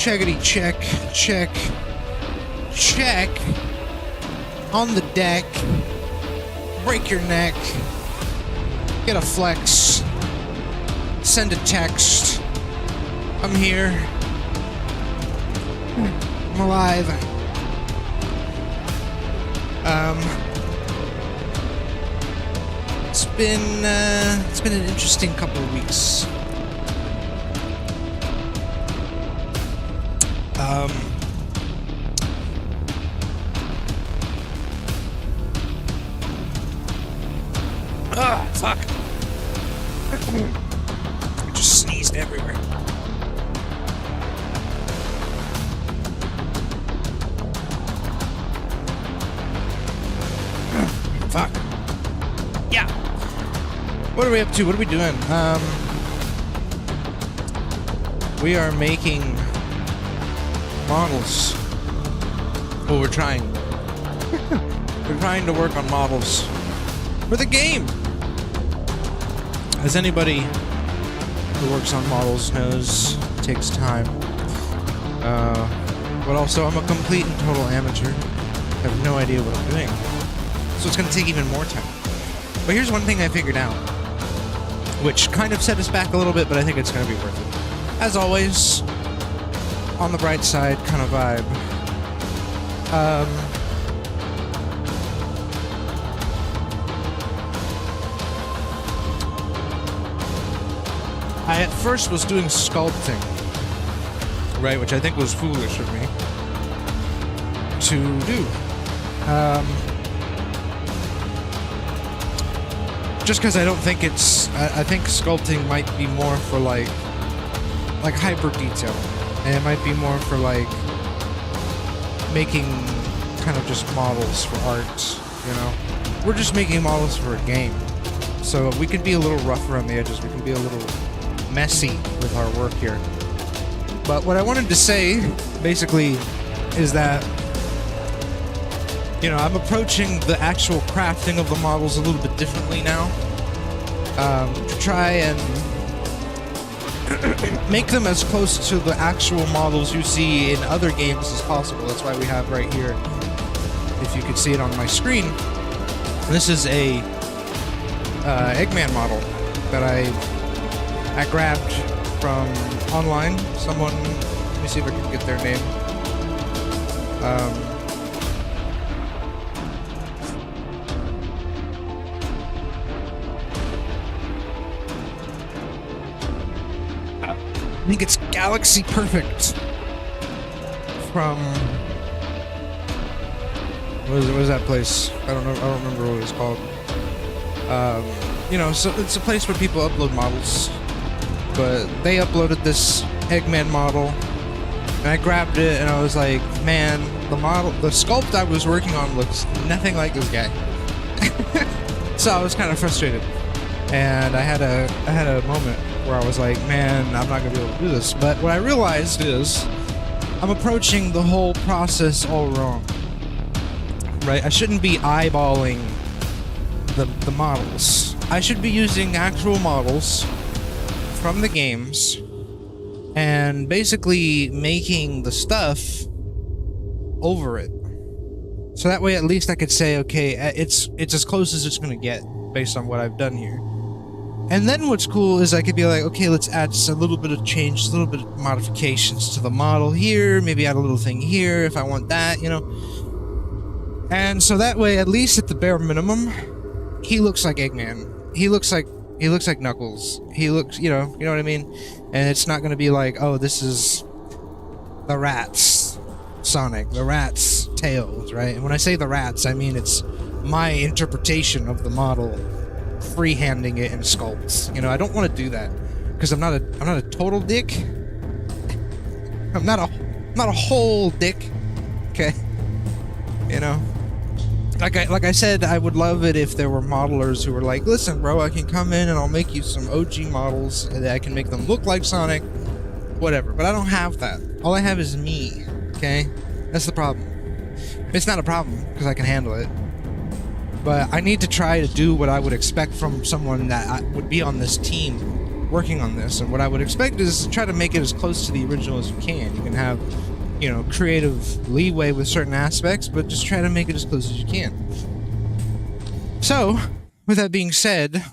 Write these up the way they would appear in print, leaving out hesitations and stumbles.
Checkity check, check, check. On the deck. Break your neck. Get a flex. Send a text. I'm here. I'm alive. It's been an interesting couple of weeks. Fuck. I just sneezed everywhere. Fuck. Yeah. What are we up to? What are we doing? We are making models. Well, we're trying. We're trying to work on models for the game. As anybody who works on models knows, it takes time. But also, I'm a complete and total amateur. I have no idea what I'm doing. So it's going to take even more time. But here's one thing I figured out, which kind of set us back a little bit, but I think it's going to be worth it. As always, on the bright side kind of vibe. I at first was doing sculpting, right, which I think was foolish of me to do. Just because I don't think it's... I think sculpting might be more for, like hyper detail. And it might be more for, like, making kind of just models for art, you know? We're just making models for a game. So we can be a little rougher on the edges. We can be a little messy with our work here. But what I wanted to say, basically, is that, you know, I'm approaching the actual crafting of the models a little bit differently now. To try and make them as close to the actual models you see in other games as possible. That's why we have right here, if you could see it on my screen, this is a Eggman model that I grabbed from online. Someone, let me see if I can get their name. I think it's Galaxy Perfect from what is that place? I don't know. I don't remember what it's called. You know, so it's a place where people upload models, but they uploaded this Eggman model, and I grabbed it, and I was like, man, the sculpt I was working on looks nothing like this guy. So I was kind of frustrated, and I had a moment where I was like, man, I'm not gonna be able to do this. But what I realized is I'm approaching the whole process all wrong. Right? I shouldn't be eyeballing the models. I should be using actual models from the games and basically making the stuff over it. So that way at least I could say, okay, it's as close as it's gonna get based on what I've done here. And then what's cool is I could be like, okay, let's add just a little bit of change, a little bit of modifications to the model here, maybe add a little thing here if I want that, you know. And so that way, at least at the bare minimum, he looks like Eggman. He looks like Knuckles. He looks, you know what I mean? And it's not gonna be like, oh, this is the Rat's Sonic, the Rat's Tails, right? And when I say the Rats, I mean it's my interpretation of the model, freehanding it in sculpts. You know, I don't want to do that because I'm not a total dick. I'm not a whole dick. Okay, you know, like I said, I would love it if there were modelers who were like, listen, bro, I can come in and I'll make you some OG models and I can make them look like Sonic, whatever. But I don't have that. All I have is me. Okay, that's the problem. It's not a problem because I can handle it. But I need to try to do what I would expect from someone that would be on this team working on this, and what I would expect is try to make it as close to the original as you can. You can have, you know, creative leeway with certain aspects, but just try to make it as close as you can. So, with that being said,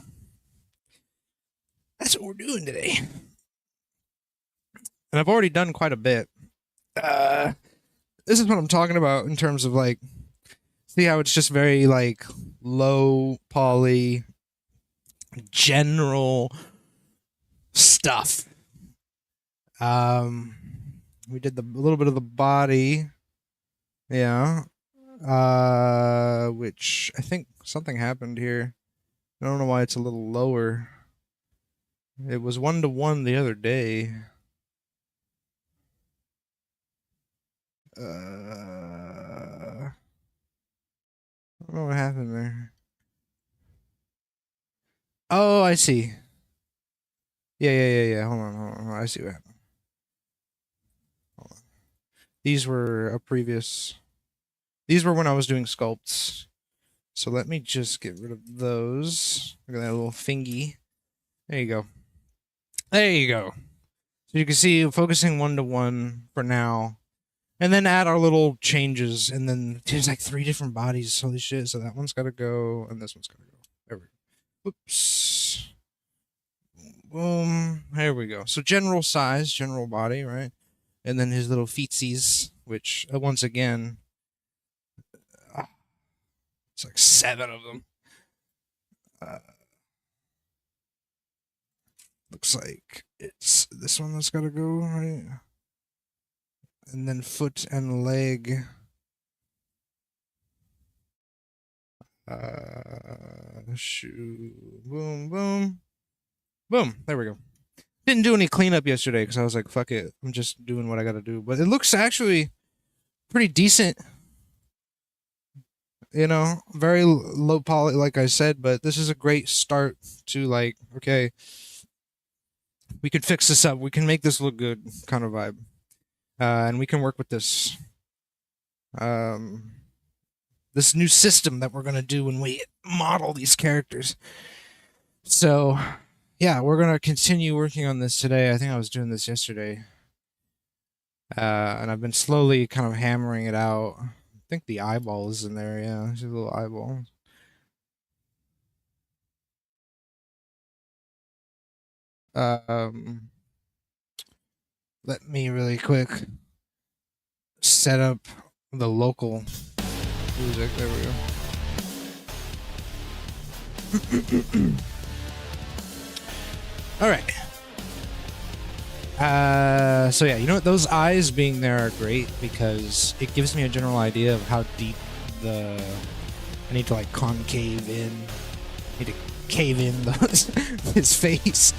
that's what we're doing today. And I've already done quite a bit. This is what I'm talking about in terms of, like, see how it's just very, like, low poly, general stuff. We did a little bit of the body. Yeah. Which I think something happened here. I don't know why it's a little lower. It was 1-to-1 the other day. I don't know what happened there. Oh, I see. Yeah. Hold on. I see what happened. Hold on. These were a previous... These were when I was doing sculpts. So let me just get rid of those. Look at that little thingy. There you go. There you go. So you can see focusing 1-to-1 for now. And then add our little changes. And then there's like 3 different bodies. Holy shit. So that one's got to go. And this one's got to go. There we go. Oops. Boom. There we go. So general size, general body, right? And then his little feetsies, which once again, it's like 7 of them. Looks like it's this one that's got to go, right? And then foot and leg. Shoe. Boom, boom. Boom. There we go. Didn't do any cleanup yesterday because I was like, fuck it. I'm just doing what I got to do. But it looks actually pretty decent. You know, very low poly, like I said, but this is a great start to, like, okay, we could fix this up. We can make this look good kind of vibe. And we can work with this. This new system that we're going to do when we model these characters. So, yeah, we're going to continue working on this today. I think I was doing this yesterday. And I've been slowly kind of hammering it out. I think the eyeball is in there, yeah. There's a little eyeball. Let me really quick set up the local music. There we go. All right. So yeah, you know what? Those eyes being there are great because it gives me a general idea of how deep I need to, like, concave in. I need to cave in his face.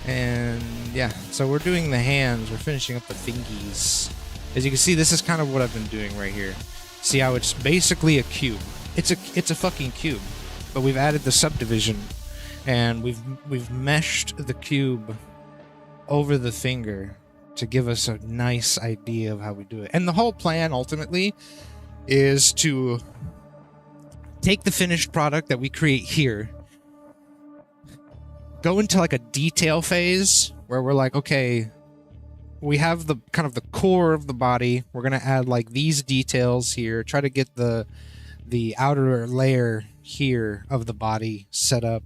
And yeah, so we're doing the hands. We're finishing up the fingies. As you can see, this is kind of what I've been doing right here. See how it's basically a cube. It's a fucking cube, but we've added the subdivision. And we've meshed the cube over the finger to give us a nice idea of how we do it. And the whole plan ultimately is to take the finished product that we create here, go into like a detail phase where we're like, okay, we have the kind of the core of the body. We're gonna add like these details here, try to get the outer layer here of the body set up.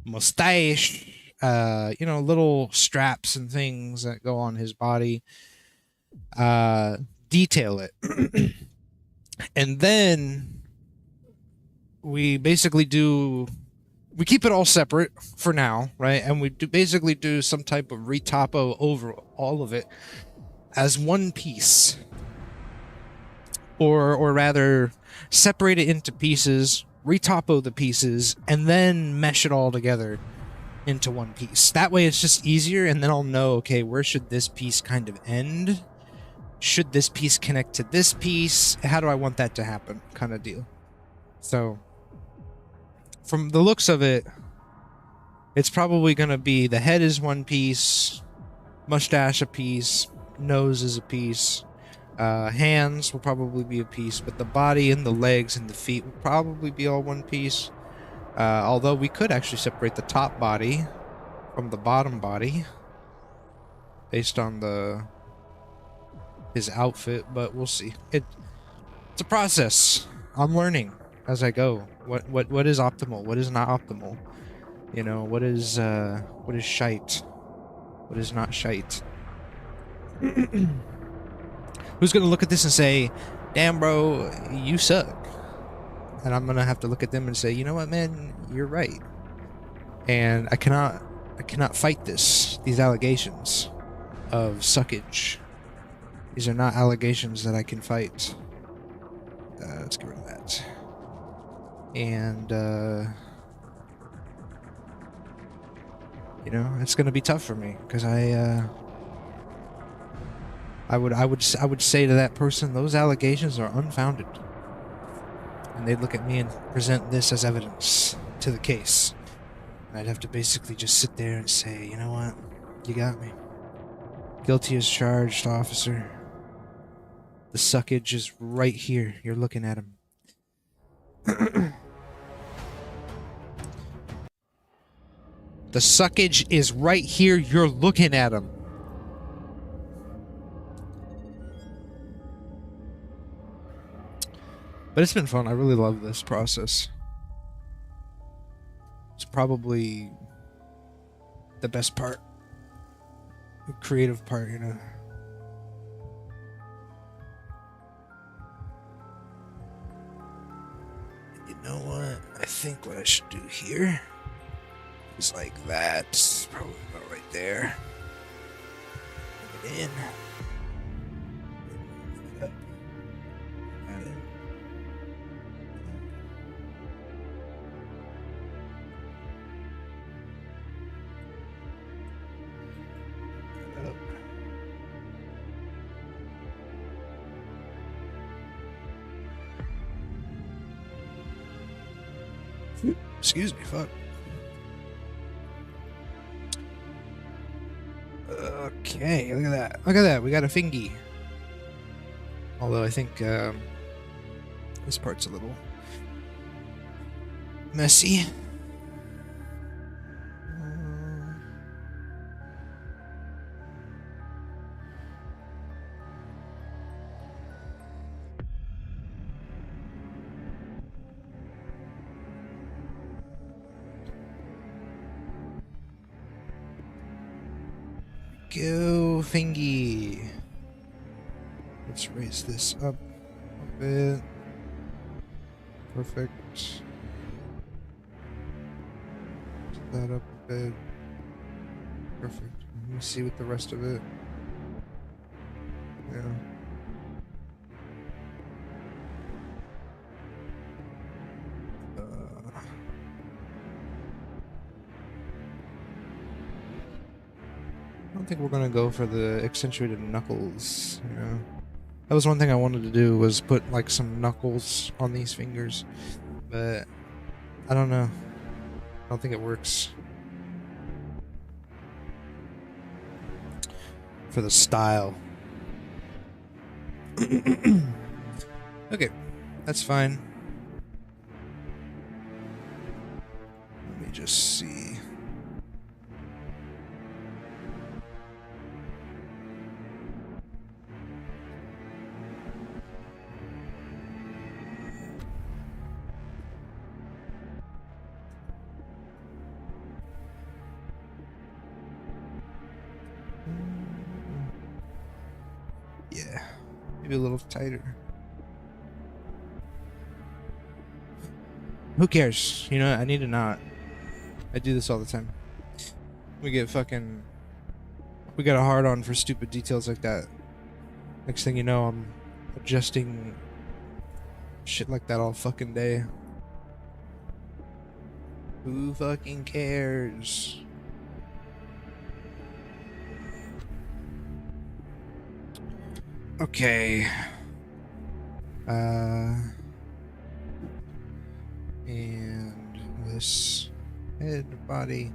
Mustache, you know, little straps and things that go on his body, detail it. And then we basically we keep it all separate for now, right? And we basically do some type of retopo over all of it as one piece, or rather separate it into pieces, retopo the pieces, and then mesh it all together into one piece. That way it's just easier, and then I'll know, okay, where should this piece kind of end? Should this piece connect to this piece? How do I want that to happen? Kind of deal. So, from the looks of it, it's probably going to be the head is one piece, mustache a piece, nose is a piece, hands will probably be a piece, but the body and the legs and the feet will probably be all one piece. Although we could actually separate the top body from the bottom body based on his outfit, but we'll see. It's a process. I'm learning as I go. What is optimal? What is not optimal? You know, what is shite? What is not shite? Who's gonna look at this and say, "Damn, bro, you suck," and I'm gonna have to look at them and say, "You know what, man, you're right." And I cannot fight these allegations of suckage. These are not allegations that I can fight. Let's get rid of that. And you know, it's gonna be tough for me because I would say to that person, those allegations are unfounded, and they'd look at me and present this as evidence to the case. And I'd have to basically just sit there and say, you know what, you got me. Guilty as charged, officer. The suckage is right here. You're looking at him. The suckage is right here. You're looking at him. But it's been fun. I really love this process. It's probably the best part. The creative part, you know. You know what? I think what I should do here is like that. It's probably about right there. Put it in. Move it up. Add it. Up. Excuse me, fuck. Okay, look at that. Look at that. We got a fingy. Although I think this part's a little messy. Go, fingy. Let's raise this up a bit. Perfect. Raise that up a bit. Perfect. Let me see with the rest of it. Yeah. I don't think we're gonna go for the accentuated knuckles, you know. That was one thing I wanted to do, was put like some knuckles on these fingers, but I don't know. I don't think it works for the style. Okay, that's fine. Let me just see. Yeah, maybe a little tighter. Who cares? You know, I need a knot. I do this all the time. We got a hard on for stupid details like that. Next thing you know, I'm adjusting shit like that all fucking day. Who fucking cares? Okay. And this head, body,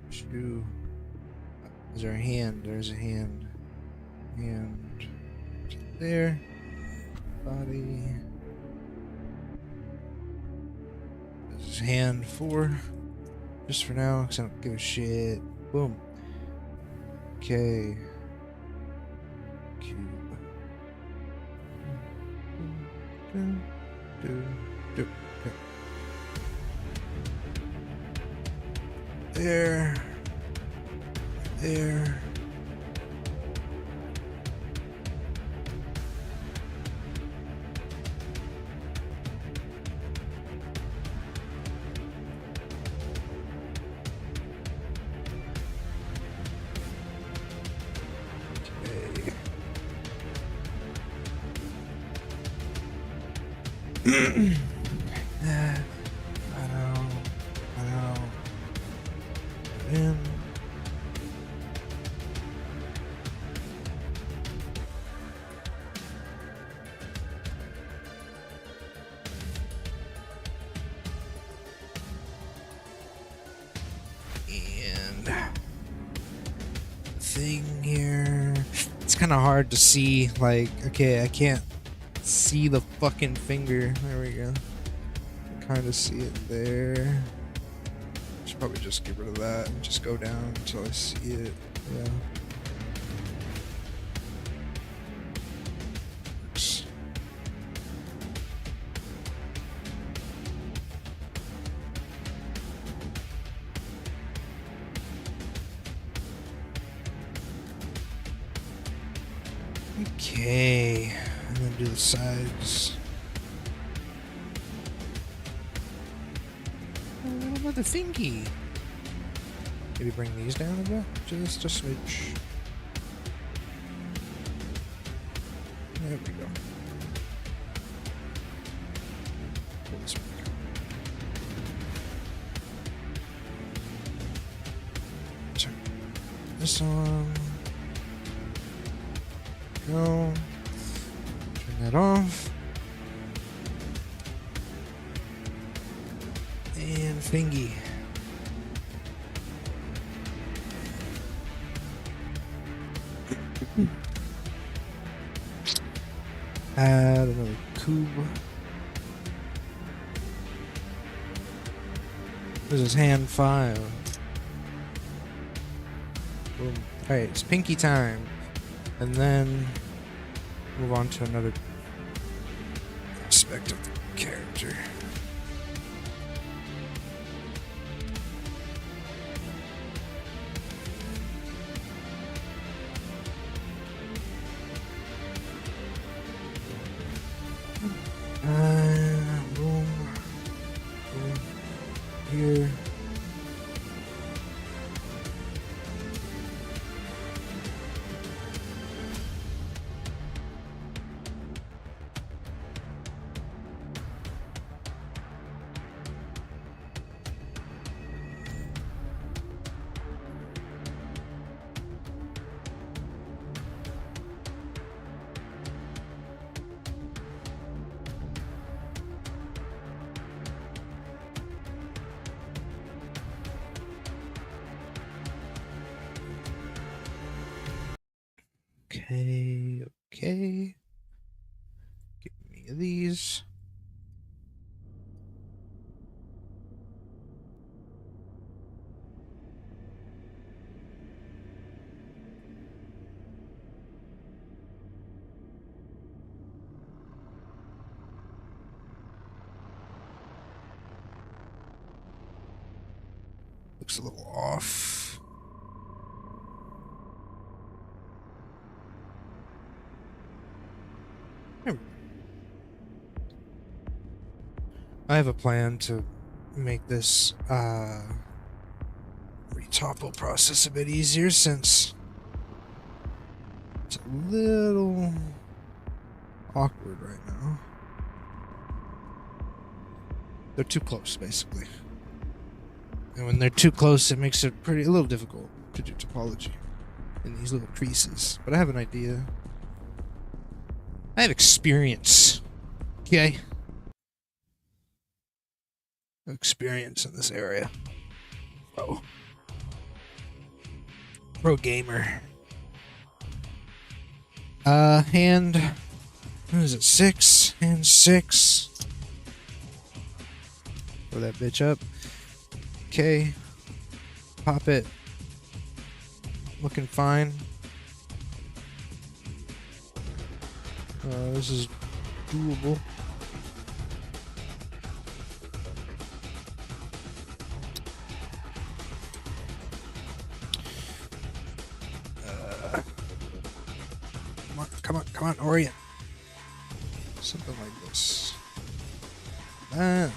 shoe. Is there a hand? There's a hand. Hand there. Body. This is hand 4. Just for now, because I don't give a shit. Boom. Okay. Cube. Okay. There. There. I know. In. And thing here. It's kind of hard to see. Like, okay, I can't see the fucking finger. There we go. Kind of see it there. Should probably just get rid of that and just go down until I see it. Yeah. Oops. Okay, and then do the sides. What about the thingy? Maybe bring these down a bit? Just a smidge. There we go. Pull this back up. Turn this on. Go. Turn that off. And thingy. Add another cube. This is hand 5. Boom. Alright, it's pinky time. And then move on to another aspect of the character. Boom. Boom. Here. Okay. Give me these. Looks a little off. I have a plan to make this retopple process a bit easier since it's a little awkward right now. They're too close, basically. And when they're too close, it makes it a little difficult to do topology in these little creases. But I have an idea. I have experience. Okay? Experience in this area. Pro gamer. Hand. What is it? 6 and 6. Throw that bitch up. Okay. Pop it. Looking fine. This is doable. Come on, orient. Something like this. Okay.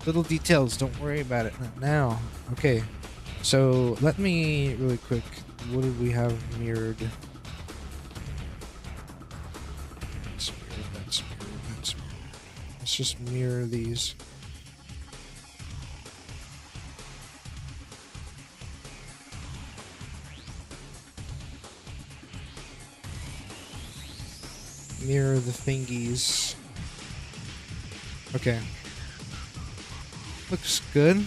Little details, don't worry about it. Not now. Okay. So let me really quick. What did we have mirrored? That's mirrored. Let's just mirror these. Mirror the thingies. Okay. Looks good.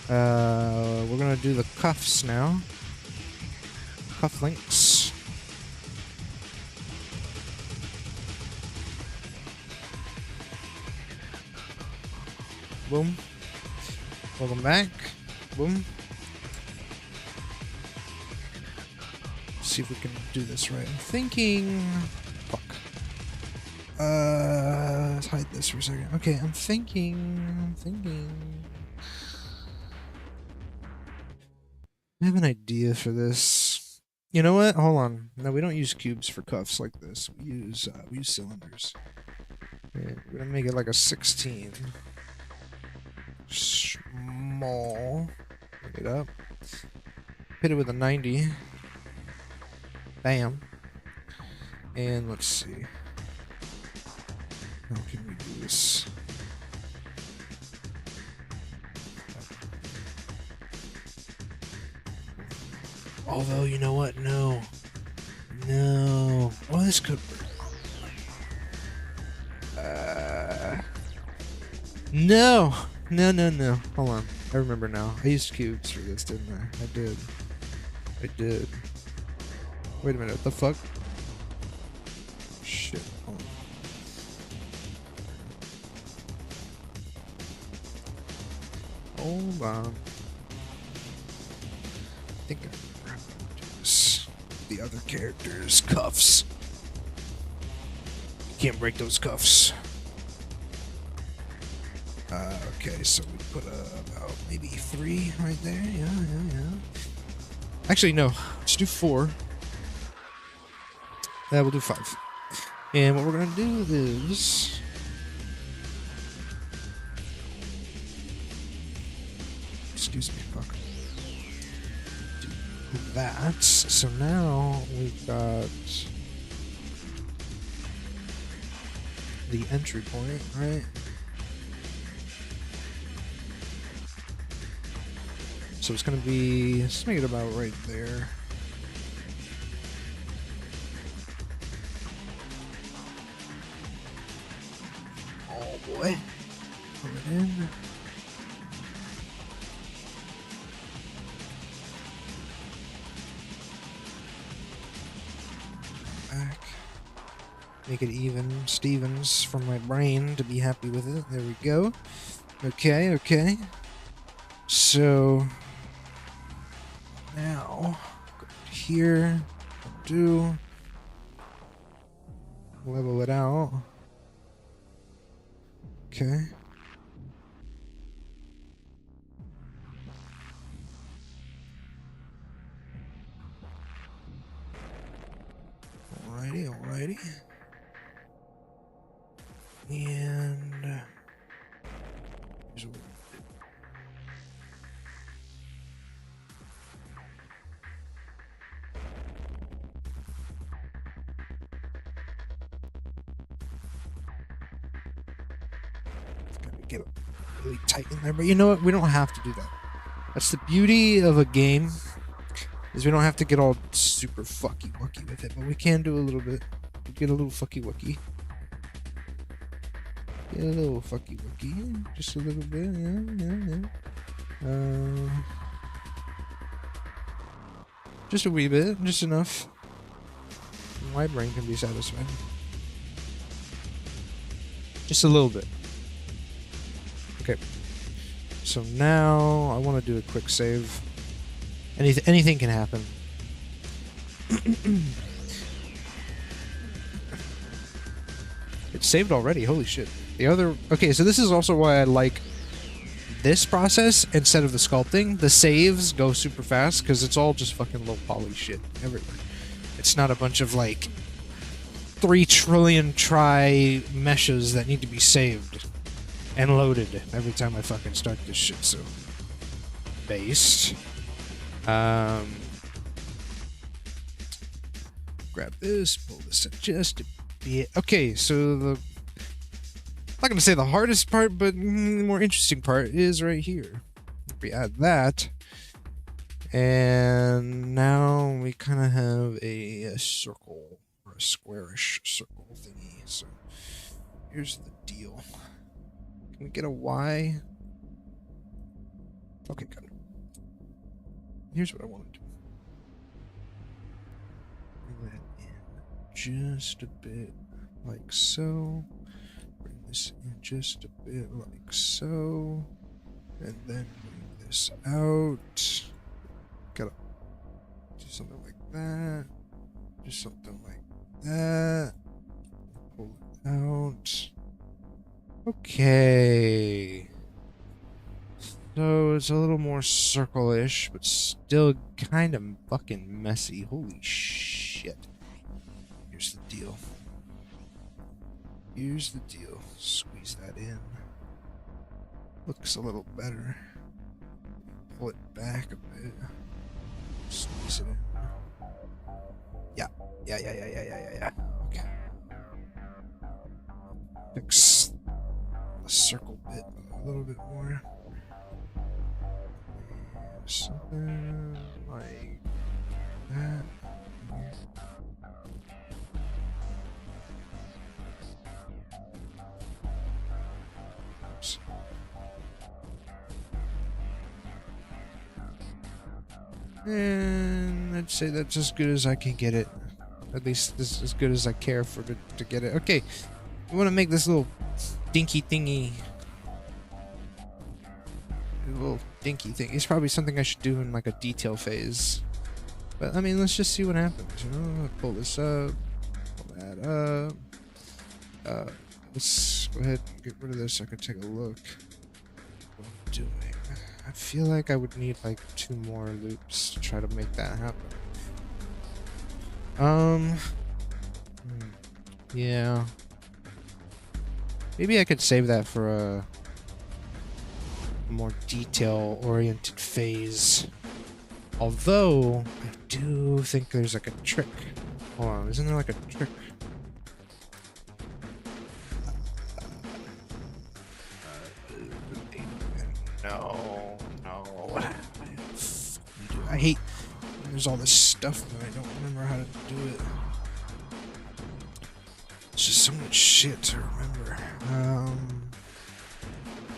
We're gonna do the cuffs now. Cuff links. Boom. Welcome back. Boom. See if we can do this right. I'm thinking. Fuck. Let's hide this for a second. Okay, I'm thinking. I have an idea for this. You know what? Hold on. No, we don't use cubes for cuffs like this. We use cylinders. Okay, we're gonna make it like a 16. Small. Pick it up. Hit it with a 90. Bam. And let's see. How can we do this? Although, you know what? No. No. Oh, this could work. No. No. Hold on. I remember now. I used cubes for this, didn't I? I did. Wait a minute. What the fuck? Shit. Hold on. I think I remember how to do this. The other characters' cuffs. You can't break those cuffs. Okay, so we put about maybe 3 right there. Yeah. Actually, no. Let's do 4. Yeah, we'll do 5. And what we're gonna do is. Excuse me, fuck. Do that. So now we've got the entry point, right? So it's gonna be, let's make it about right there. Oh boy. Coming in. Back. Make it even Stevens from my brain to be happy with it. There we go. Okay. So now go here, do level it out. Okay. Alrighty. And here's what we're gonna do. Get it really tight in there, but you know what? We don't have to do that. That's the beauty of a game, is we don't have to get all super fucky wucky with it, but we can do a little bit. Get a little fucky wucky. Yeah, a little fucky wucky. Just a little bit, yeah. Just a wee bit, just enough. My brain can be satisfied. Just a little bit. Okay. So now I want to do a quick save. Anything can happen. It's saved already. Holy shit. The other... Okay, so this is also why I like this process instead of the sculpting. The saves go super fast because it's all just fucking low poly shit everywhere. It's not a bunch of like 3 trillion try meshes that need to be saved and loaded every time I fucking start this shit. So based. Grab this, pull this up just a bit. Okay, so the... I'm not gonna say the hardest part, but the more interesting part is right here. We add that, and now we kind of have a circle, or a squarish circle thingy. So here's the deal. Can we get a Y? Okay, good. Here's what I want to do. Bring that in just a bit, like so. Bring this in just a bit, like so. And then bring this out. Gotta do something like that. Do something like that. Pull it out. Okay. So it's a little more circle-ish, but still kind of fucking messy. Holy shit. Here's the deal. Here's the deal. Squeeze that in. Looks a little better. Pull it back a bit. Squeeze it in. Yeah. Yeah. Okay. Fix the circle bit a little bit more. Something like that. Oops. And I'd say that's as good as I can get it. At least this is as good as I care for to get it. Okay, we want to make this little dinky thingy. A little dinky thing. It's probably something I should do in like a detail phase. But I mean, let's just see what happens. You know, pull this up, pull that up. Let's go ahead and get rid of this so I can take a look what I'm doing. I feel like I would need like 2 more loops to try to make that happen. Yeah. Maybe I could save that for a more detail-oriented phase. Although, I do think there's like a trick. Hold on, isn't there like a trick? No. I hate when there's all this stuff and I don't remember how to do it. It's just so much shit to remember.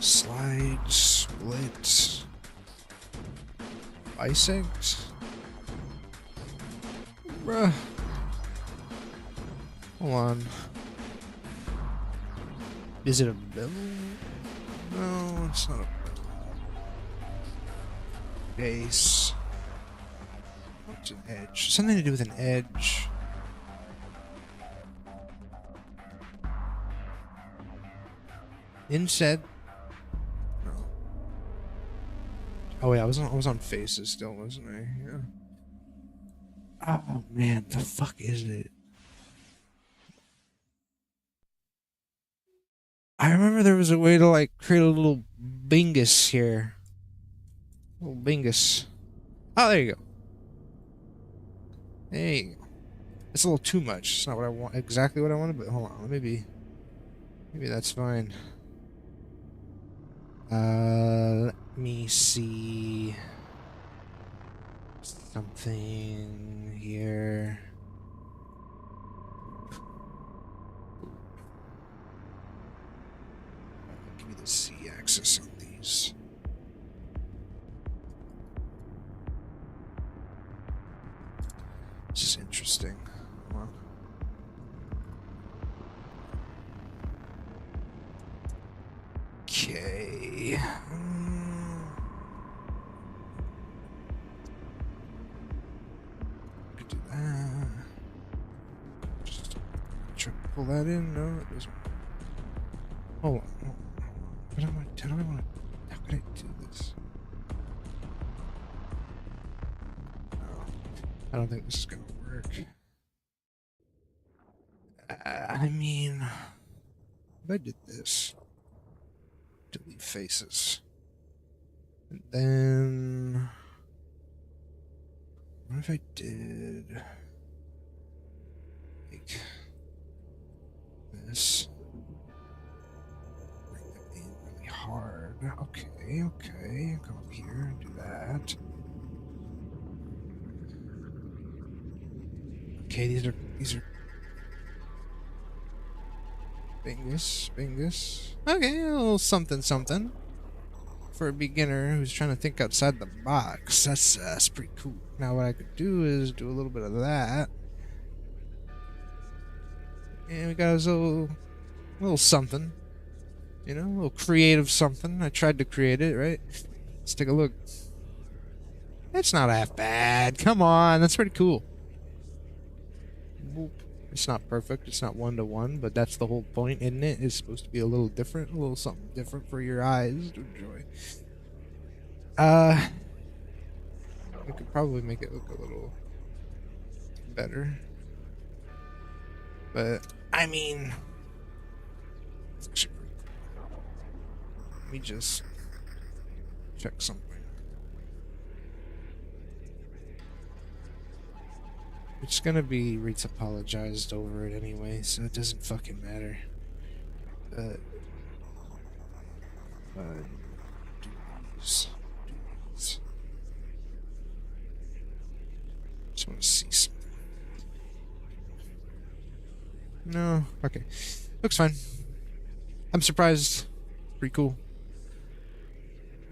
Slide, split, bisect. Bruh. Hold on. Is it a bevel? No, it's not a bevel. Base. What's an edge? Something to do with an edge. Inset. No. Oh wait, I was on faces still, wasn't I? Yeah. Oh man, the fuck is it? I remember there was a way to like create a little bingus here. Little bingus. Oh, there you go. There you go. It's a little too much. It's not what I want, exactly what I wanted, but hold on. Maybe that's fine. Let me see something here. Z-axis on these. This is interesting. Come on. Okay. Could do that. Just try to pull that in. No, it doesn't. Oh, what do I want to? How could I do this? No, I don't think this is gonna work. I mean, if I did this, delete faces, and then what if I did like this? Bring them in really hard. Okay. Come up here and do that. Okay, these are Bingus. Okay, a little something for a beginner who's trying to think outside the box. That's pretty cool. Now what I could do is do a little bit of that. And we got us a little something. You know, a little creative something. I tried to create it, right? Let's take a look. It's not half bad. Come on, that's pretty cool. Boop. It's not perfect. It's not one-to-one, but that's the whole point, isn't it? It's supposed to be a little different, a little something different for your eyes to enjoy. We could probably make it look a little better. But, I mean, it's actually pretty cool. Let me just check something. It's gonna be Reed's apologized over it anyway, so it doesn't fucking matter. Do these. Just want to see something. No, okay, looks fine. I'm surprised. Pretty cool.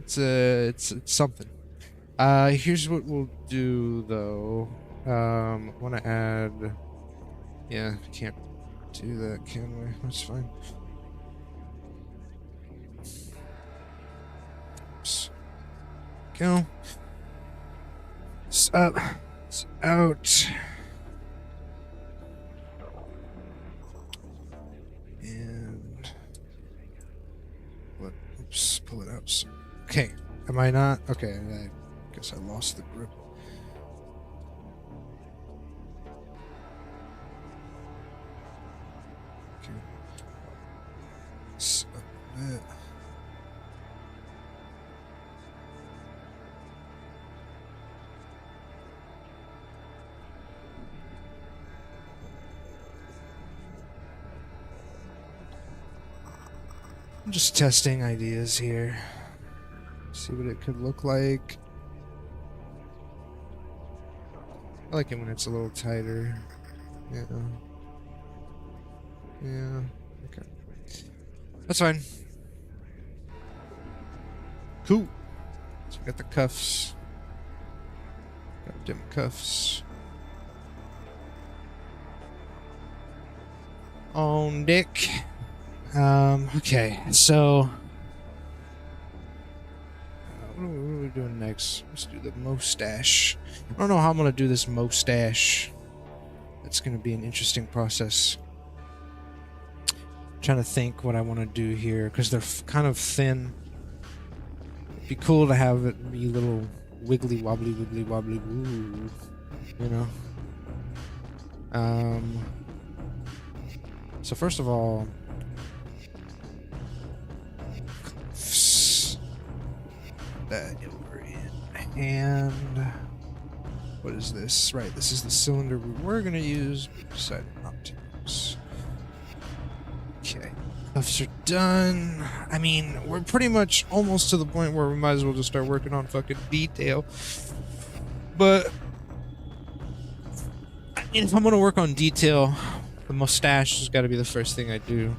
It's something. Here's what we'll do though. Want to add. Yeah, can't do that, can we? That's fine. Oops. Go. It's up. It's out. And. What? Oops. Pull it out. Okay. Am I not? Okay. I guess I lost the grip. I'm just testing ideas here. See what it could look like. I like it when it's a little tighter. Yeah. Yeah. Okay. That's fine. Cool. So we got the cuffs. Got dim cuffs. On deck. Okay, so what are we doing next? Let's do the mustache. I don't know how I'm gonna do this mustache. It's gonna be an interesting process. I'm trying to think what I want to do here because they're kind of thin. It'd be cool to have it be little wiggly wobbly, woo, you know. So first of all. That over in. And what is this? Right, this is the cylinder we were gonna use, but decided not to use. Okay, cuffs are done. I mean, we're pretty much almost to the point where we might as well just start working on fucking detail. But I mean, if I'm gonna work on detail, the mustache has got to be the first thing I do.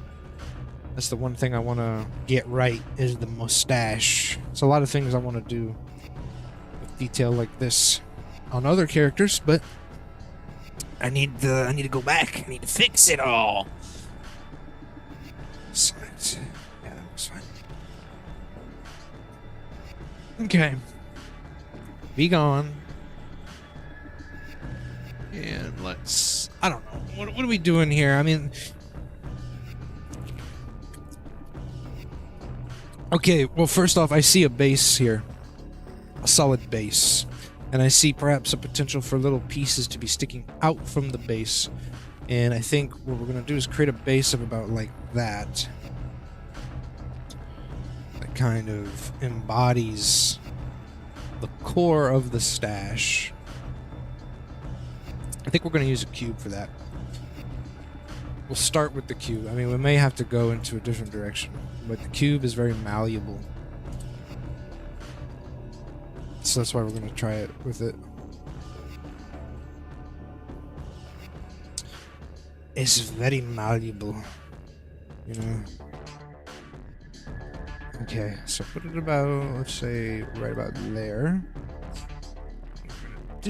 That's the one thing I want to get right, is the mustache. It's a lot of things I want to do with detail like this on other characters, but I need to go back. I need to fix it all. Science. Yeah, that was fine. Okay. Be gone. And let's... I don't know. What are we doing here? I mean... Okay, well, first off, I see a base here. A solid base. And I see perhaps a potential for little pieces to be sticking out from the base. And I think what we're going to do is create a base of about like that. That kind of embodies the core of the stash. I think we're going to use a cube for that. We'll start with the cube. I mean, we may have to go into a different direction, but the cube is very malleable. So that's why we're going to try it with it. It's very malleable, you know. Okay, so put it about, let's say, right about there. Let's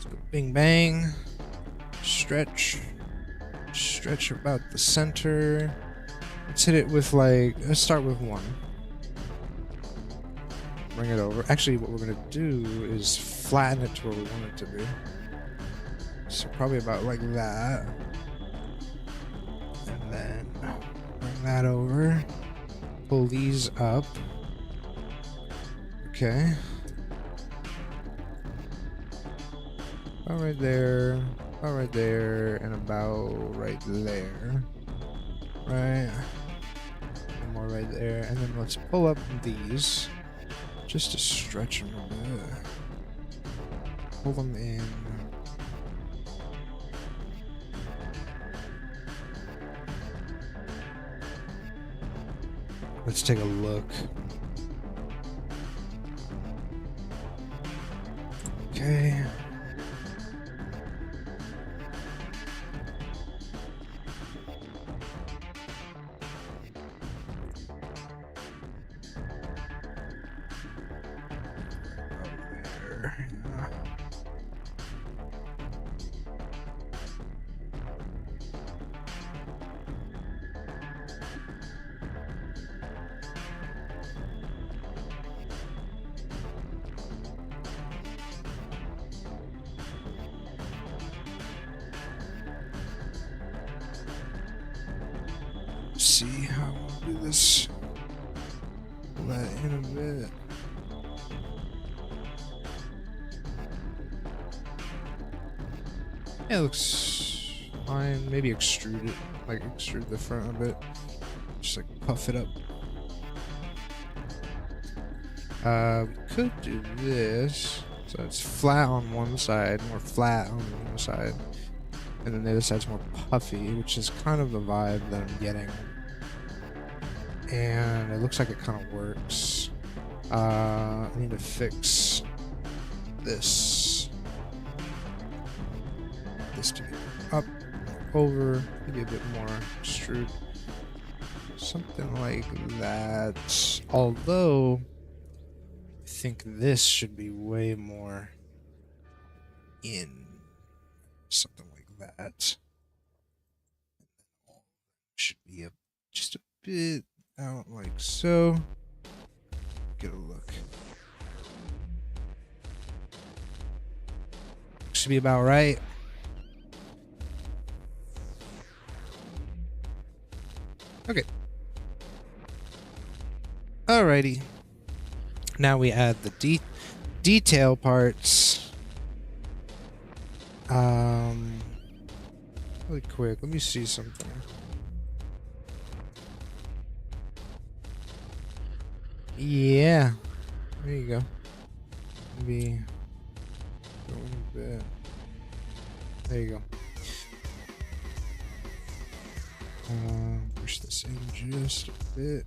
go bing bang. Stretch about the center. Let's hit it with like, let's start with 1. Bring it over. Actually, what we're gonna do is flatten it to where we want it to be. So probably about like that. And then bring that over. Pull these up. Okay. About right there. About right there. And about right there. Right. One more right there. And then let's pull up these. Just to stretch them a bit. Pull them in. Let's take a look. Okay. See how we'll do this. Pull that in a bit. Yeah, it looks fine. Maybe extrude it, like extrude the front a bit. Just like puff it up. We could do this. So it's flat on one side, more flat on the other side. And then the other side's more puffy, which is kind of the vibe that I'm getting. And it looks like it kind of works. I need to fix this. This to be up, over, maybe a bit more extrude. Something like that. Although, I think this should be way more in. Something like that. Should be just a bit out like so. Get a look. Should be about right. Okay. Alrighty. Now we add the detail parts. Really quick, let me see something. Yeah, there you go. Maybe go a bit. There you go. Push this in just a bit.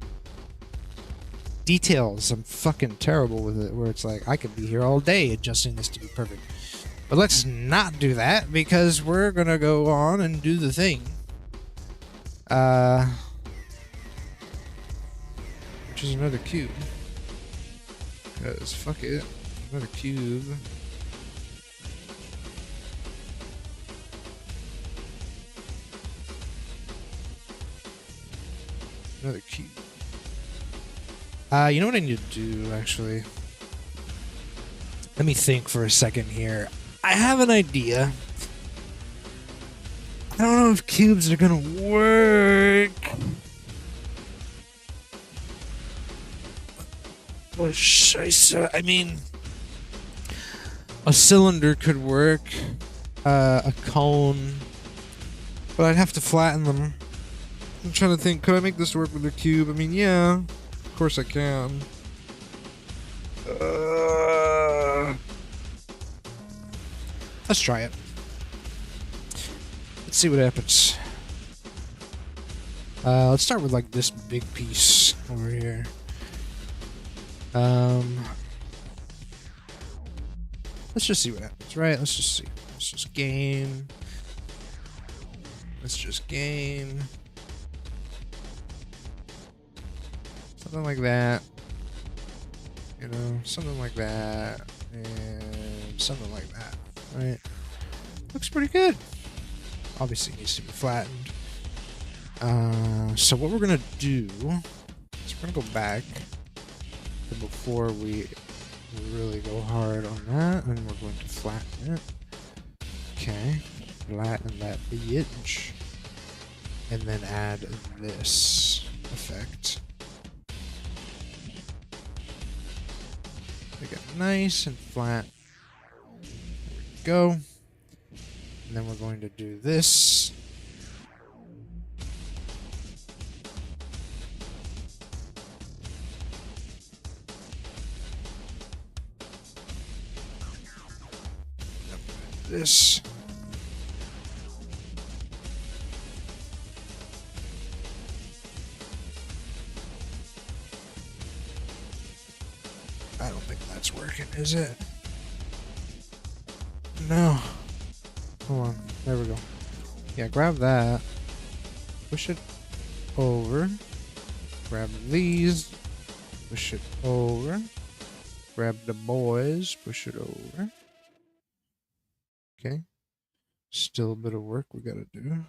Details, I'm fucking terrible with it, where it's like, I could be here all day adjusting this to be perfect. But let's not do that, because we're gonna go on and do the thing. Uh, which is another cube. Because fuck it. Another cube. Another cube. You know what I need to do, actually? Let me think for a second here. I have an idea. I don't know if cubes are gonna work. Oh, scheisse. I mean, a cylinder could work. A cone. But I'd have to flatten them. I'm trying to think, could I make this work with a cube? I mean, yeah. Of course I can. Let's try it. Let's see what happens. Let's start with like this big piece over here. Let's just see what happens, right? Let's just see. Let's just game. Let's just game. Something like that. You know, something like that. And something like that. Right? Looks pretty good. Obviously it needs to be flattened. So what we're gonna do is we're gonna go back to before we really go hard on that, and we're going to flatten it. Okay, flatten that bitch, and then add this effect. Make it nice and flat. There we go. And then we're going to do this. This. I don't think that's working, is it? No. Hold on. There we go. Yeah, grab that. Push it over. Grab these. Push it over. Grab the boys. Push it over. Okay. Still a bit of work we gotta do.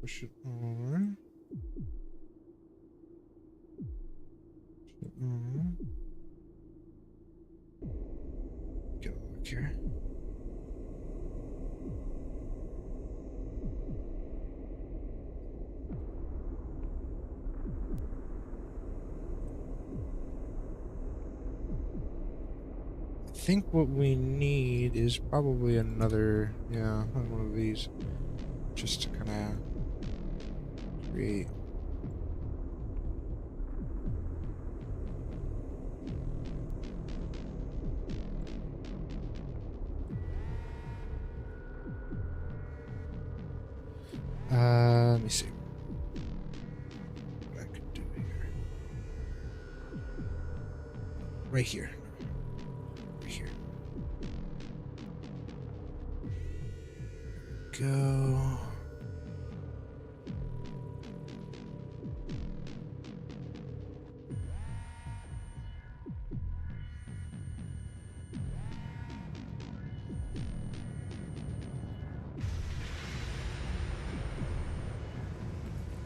Push it over. Push it over. Get a look here. I think what we need is probably another, yeah, one of these, just to kind of create. Let me see what I could do here. Right here. Go.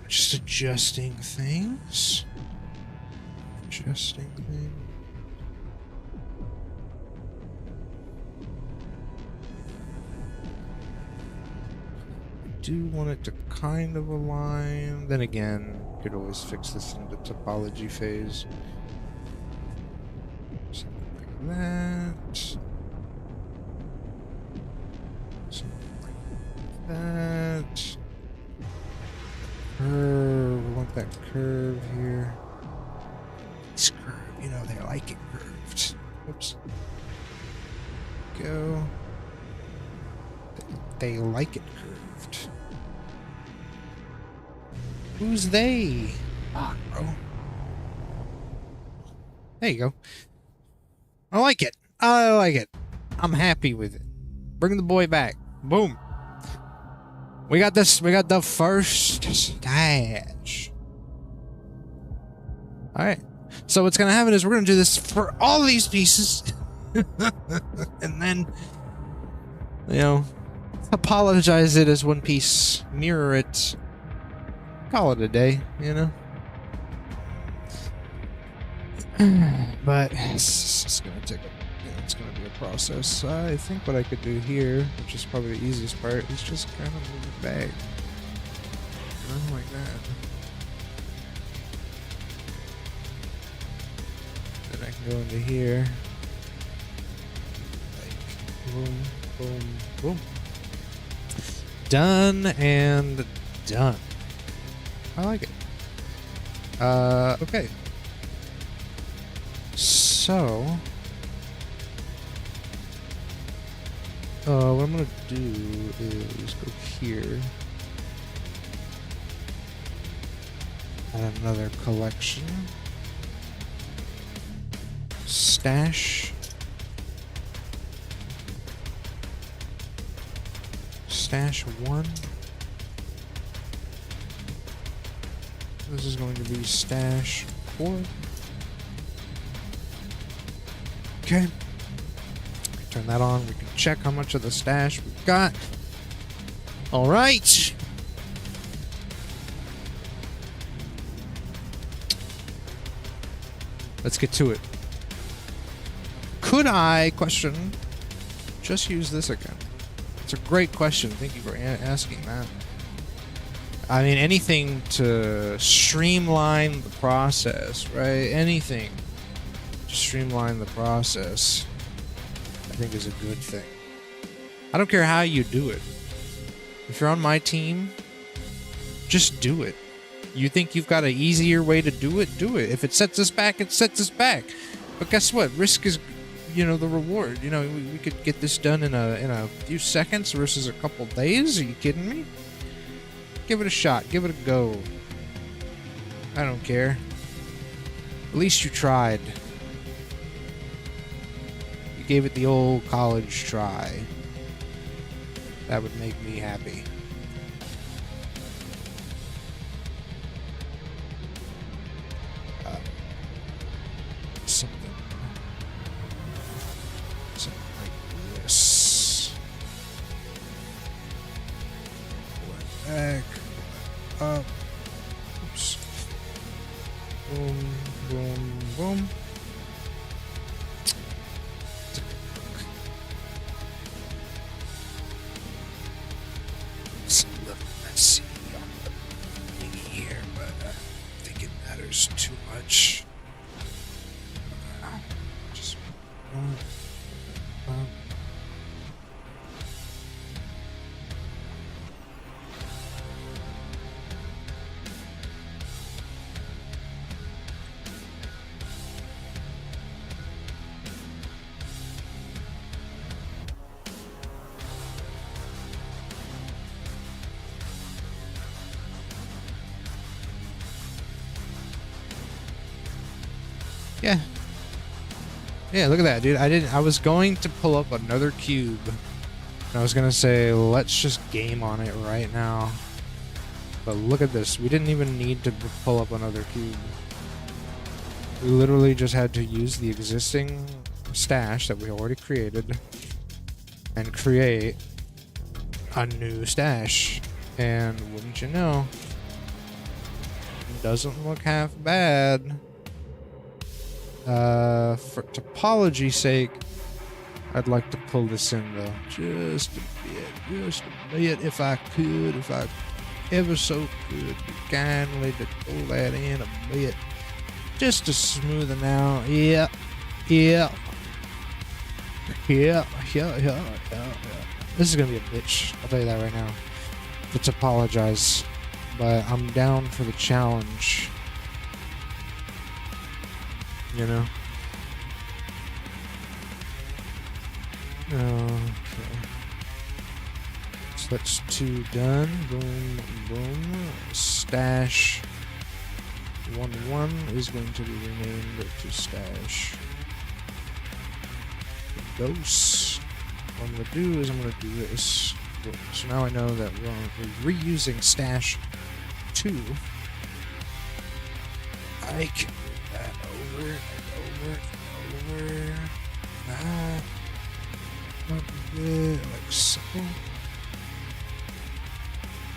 Just adjusting things. Adjusting things. Do want it to kind of align. Then again, could always fix this in the topology phase. Something like that. Something like that. Curve. We want that curve here. It's curved. You know, they like it curved. Oops. Go. They like it curved. Who's they? Come on, bro. There you go. I like it. I like it. I'm happy with it. Bring the boy back. Boom. We got this. We got the first stash. All right. So what's gonna happen is we're gonna do this for all these pieces, and then, you know, apologize it as one piece, mirror it, call it a day. You know. But it's gonna take it's gonna be a process. I think what I could do here, which is probably the easiest part, is just kind of move it back, like that. Then I can go into here, like boom, boom, boom. Done and done. I like it. Okay. So, what I'm gonna do is go here, add another collection, stash, stash 1. This is going to be stash 4. Okay, turn that on. We can check how much of the stash we've got. All right. Let's get to it. Could I, question, just use this again? It's a great question. Thank you for asking that. I mean, anything to streamline the process, right? Anything to streamline the process, I think, is a good thing. I don't care how you do it. If you're on my team, just do it. You think you've got an easier way to do it? Do it. If it sets us back, it sets us back. But guess what? Risk is, you know, the reward. You know, we could get this done in a few seconds versus a couple days. Are you kidding me? Give it a shot. Give it a go. I don't care. At least you tried. You gave it the old college try. That would make me happy. Something like this. Back, up. Oops. Boom, boom, boom. It's a little messy on the thingy here, but I don't think it matters too much. Just yeah. Yeah, look at that, dude. I was going to pull up another cube. And I was gonna say, let's just game on it right now. But look at this. We didn't even need to pull up another cube. We literally just had to use the existing stash that we already created and create a new stash. And wouldn't you know, it doesn't look half bad. For topology's sake, I'd like to pull this in though, just a bit, if I could, if I ever so could be kindly to pull that in a bit, just to smoothen out. Yeah. This is gonna be a bitch, I'll tell you that right now. Let's apologize, but I'm down for the challenge. You know? Okay. So that's 2 done. Boom, boom. Stash 1 is going to be renamed to stash Ghost. What I'm going to do is I'm going to do this. Cool. So now I know that we're reusing stash 2. I can move that over and over and over. That. Up a bit, like so. Let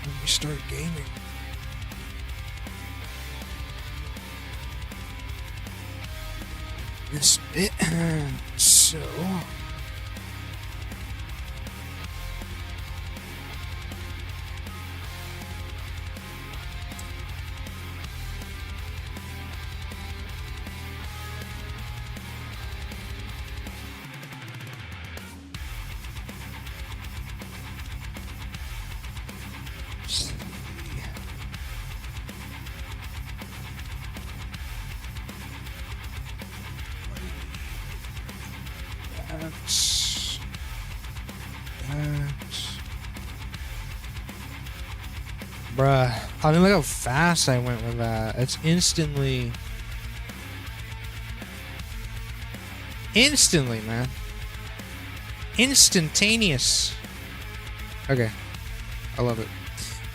me start gaming. This bit. So. Bruh, I mean, look how fast I went with that. It's instantly, man. Instantaneous. Okay, I love it.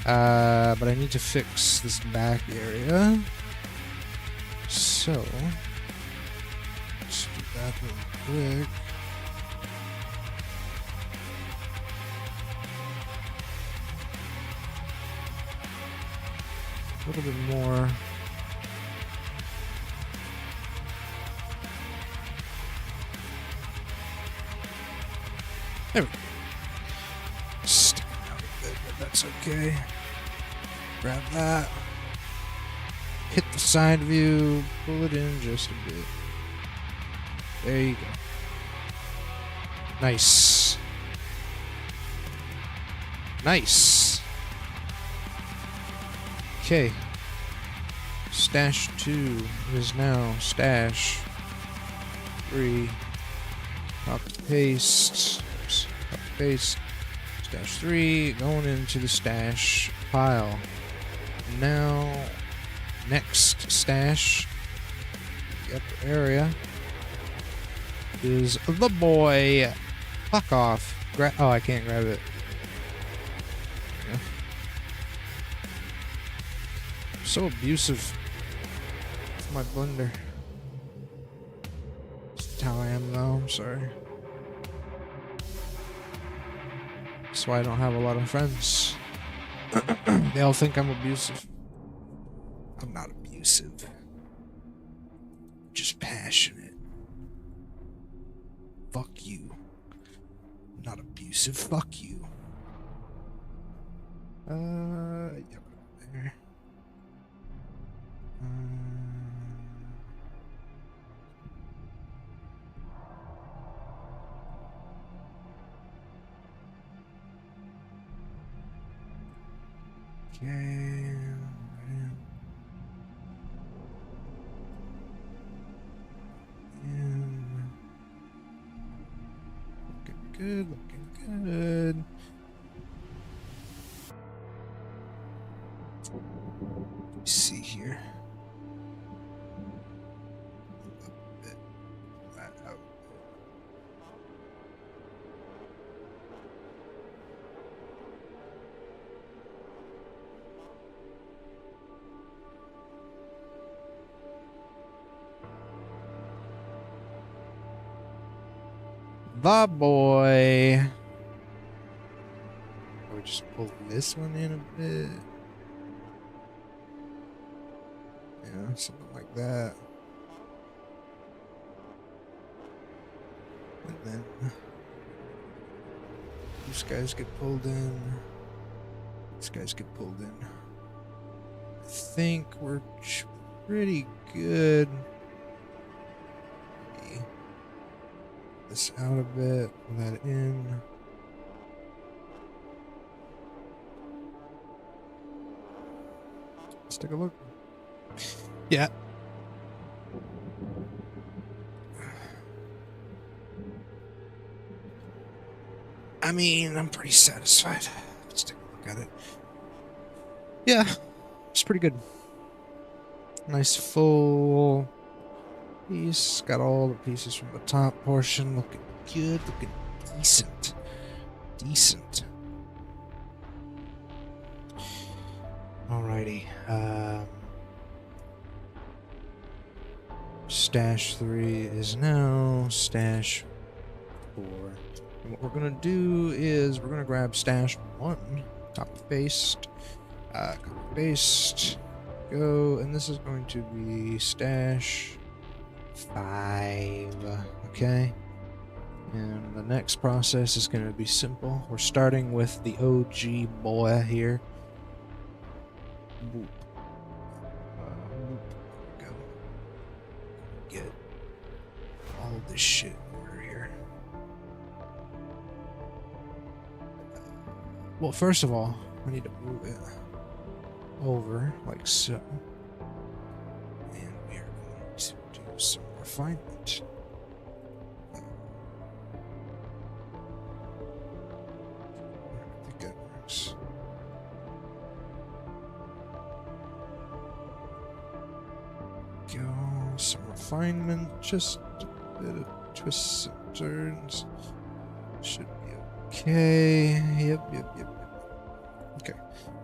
But I need to fix this back area. So, let's do that real quick. A little bit more. There we go. Stick it out a bit, but that's okay. Grab that. Hit the side view. Pull it in just a bit. There you go. Nice. Nice. Okay. Stash 2 is now stash 3. Copy paste. Oops. Copy paste. Stash 3 going into the stash pile. Now, next stash, the upper area, is the boy. Fuck off. Oh, I can't grab it. Yeah. So abusive with my blender. That's how I am, though. I'm sorry. That's why I don't have a lot of friends. They all think I'm abusive. I'm not abusive. Just passionate. Fuck you. I'm not abusive. Fuck you. Yeah, there. Okay. Looking good, looking good. Let's see here. A bit that out. The boy. Or we just pull this one in a bit. Yeah, something like that. And then these guys get pulled in. These guys get pulled in. I think we're pretty good. This out a bit, pull that in. Let's take a look. Yeah. I mean, I'm pretty satisfied. Let's take a look at it. Yeah, it's pretty good. Nice full piece. Got all the pieces from the top portion. Looking good. Looking decent. Decent. Alrighty. Stash 3 is now stash 4. And what we're gonna do is we're gonna grab stash 1, copy paste, go, and this is going to be stash 5. Okay. And the next process is going to be simple. We're starting with the OG boy here. Boop. Go. Get all this shit in order here. Well, first of all, I need to move it over like so. And we are going to do some refinement. Go, some refinement, just a bit of twists and turns. Should be okay. Yep. Okay,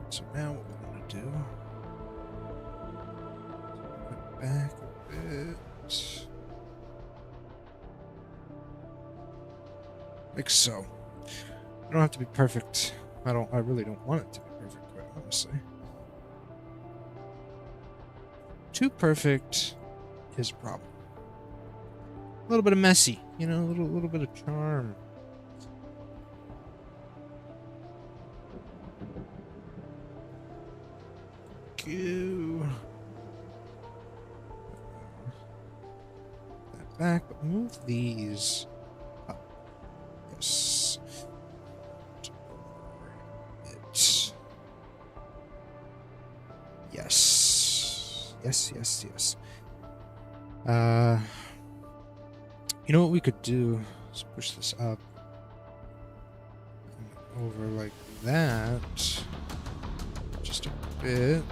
so now what we're gonna do, put it back a bit. Like so. I don't have to be perfect. I really don't want it to be perfect, quite honestly. Too perfect is a problem. A little bit of messy, you know, a little bit of charm. Go. That back, but move these up. Yes. Yes. You know what we could do? Let's push this up and over like that. Just a bit.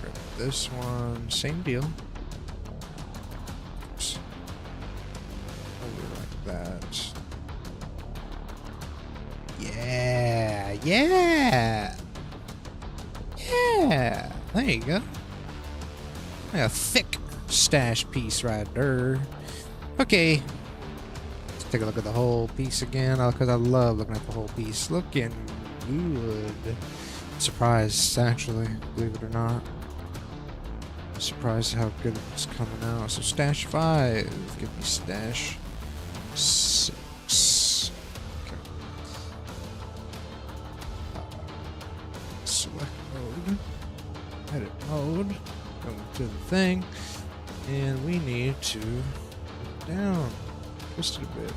Grab this one. Same deal. Oops. Over like that. Yeah. There you go. A thick stash piece right there. Okay. Let's take a look at the whole piece again, because I love looking at the whole piece. Looking good. Surprised, actually, believe it or not. Surprised how good it's coming out. So stash 5. Give me stash 6. Okay. Select mode. Edit mode. Go to the thing. And we need to put it down. Twist it a bit.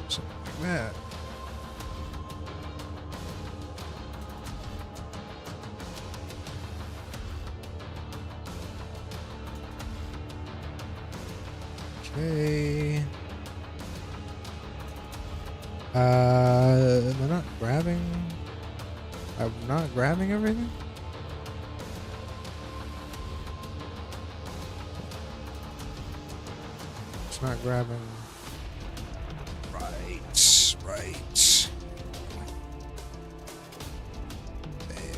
Something like that. Okay. Am I not grabbing? I'm not grabbing everything? It's not grabbing. Right. There.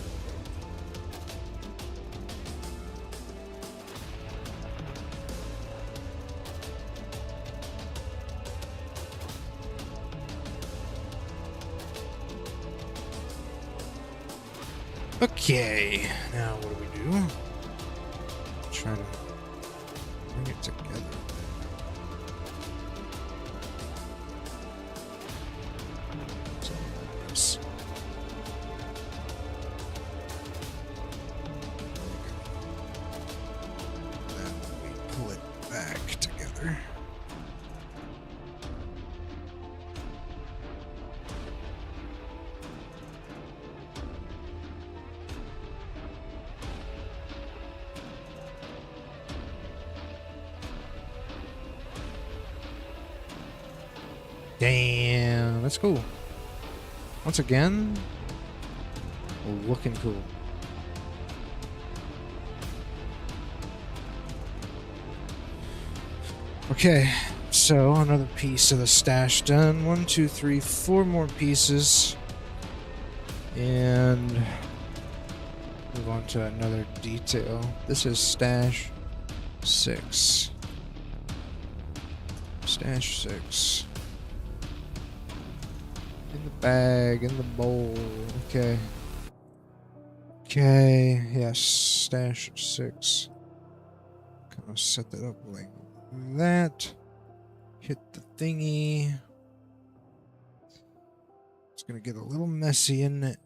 Okay, now what do we do? Try to bring it together. Then we pull it back together. Damn, that's cool. Once again, looking cool. Okay, so another piece of the stash done. 1, 2, 3, 4 more pieces. And Move on to another detail. This is stash 6. Stash 6. In the bag, in the bowl. Okay. Okay, yes, stash 6. Kind of set that up like that. Hit the thingy. It's gonna get a little messy, isn't it?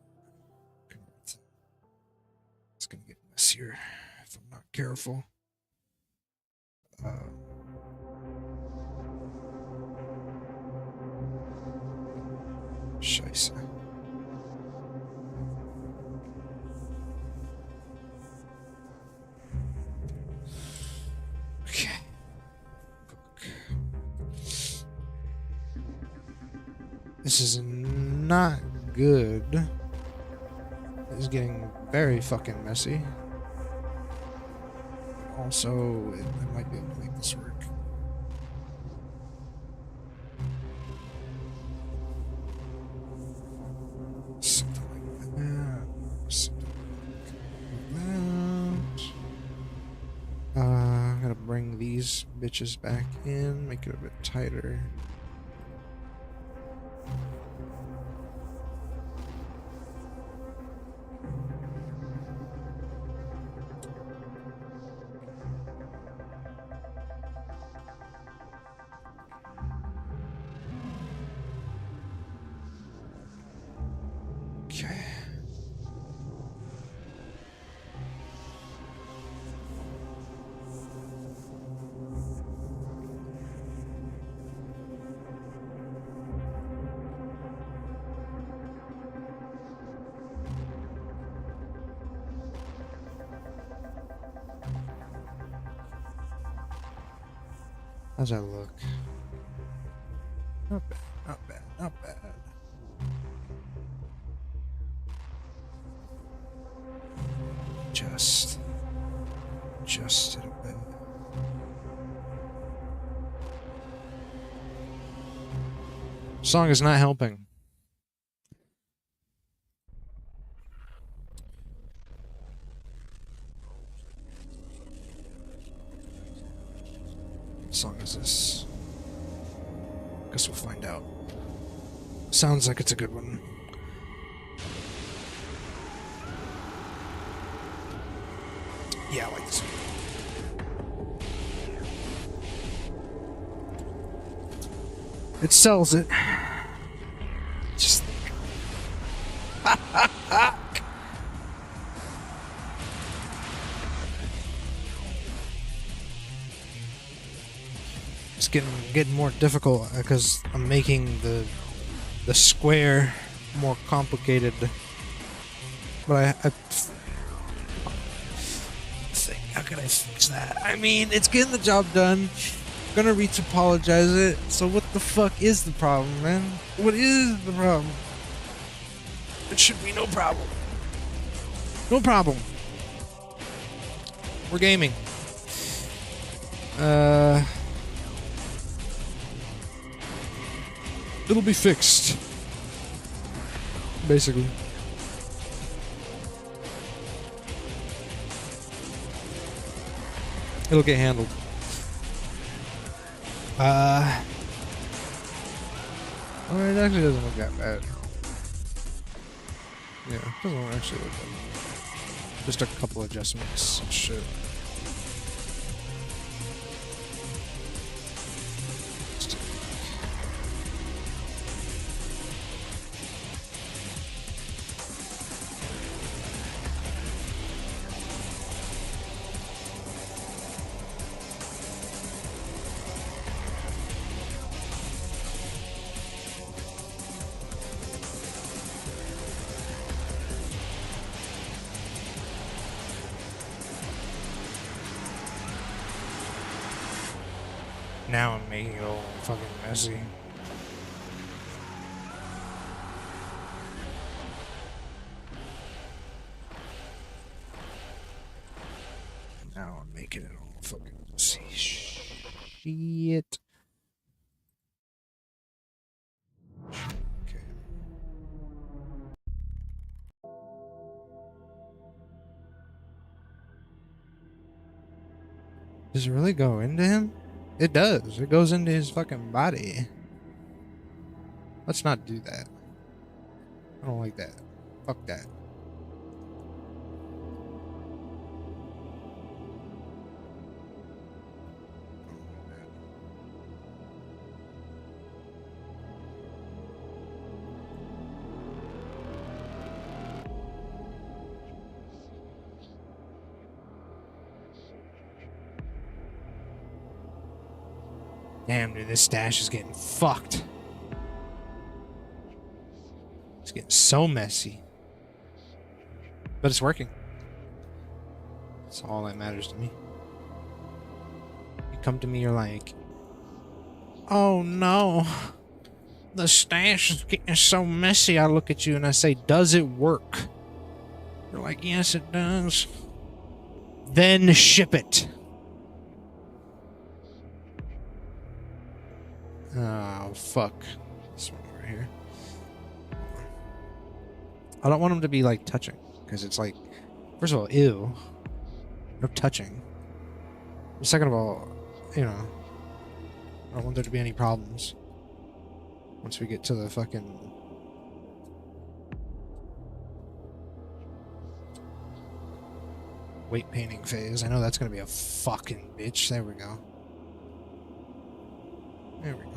It's gonna get messier if I'm not careful. Scheiße. Okay. This is not good. This is getting very fucking messy. Also, I might be able to make this work. Something like that. Something like that. I'm gonna bring these bitches back in, make it a bit tighter. Okay. How's that look? Not bad, not bad, not bad. Just it a bit. Song is not helping. What song is this? Guess we'll find out. Sounds like it's a good one. Yeah, I like this one. It sells it. Just it's getting more difficult because I'm making the square more complicated. But I think, how can I fix that? I mean, it's getting the job done. I'm gonna re-topologize it. So what the fuck is the problem, man? What is the problem? It should be no problem. No problem. We're gaming. It'll be fixed. Basically. It'll get handled. Oh, it actually doesn't look that bad. Yeah, it doesn't actually look that bad. Just a couple adjustments and shit. Now I'm making it all fucking messy. Now I'm making it all fucking messy. Shit. Okay. Does it really go into him? It does. It goes into his fucking body. Let's not do that. I don't like that. Fuck that. Damn, dude, this stash is getting fucked. It's getting so messy. But it's working. That's all that matters to me. You come to me, you're like, oh no, the stash is getting so messy. I look at you and I say, does it work? You're like, yes, it does. Then ship it. Oh, fuck. This one right here. I don't want him to be, like, touching. Because it's like, first of all, ew. No touching. Second of all, you know, I don't want there to be any problems. Once we get to the fucking... weight painting phase. I know that's going to be a fucking bitch. There we go. There we go.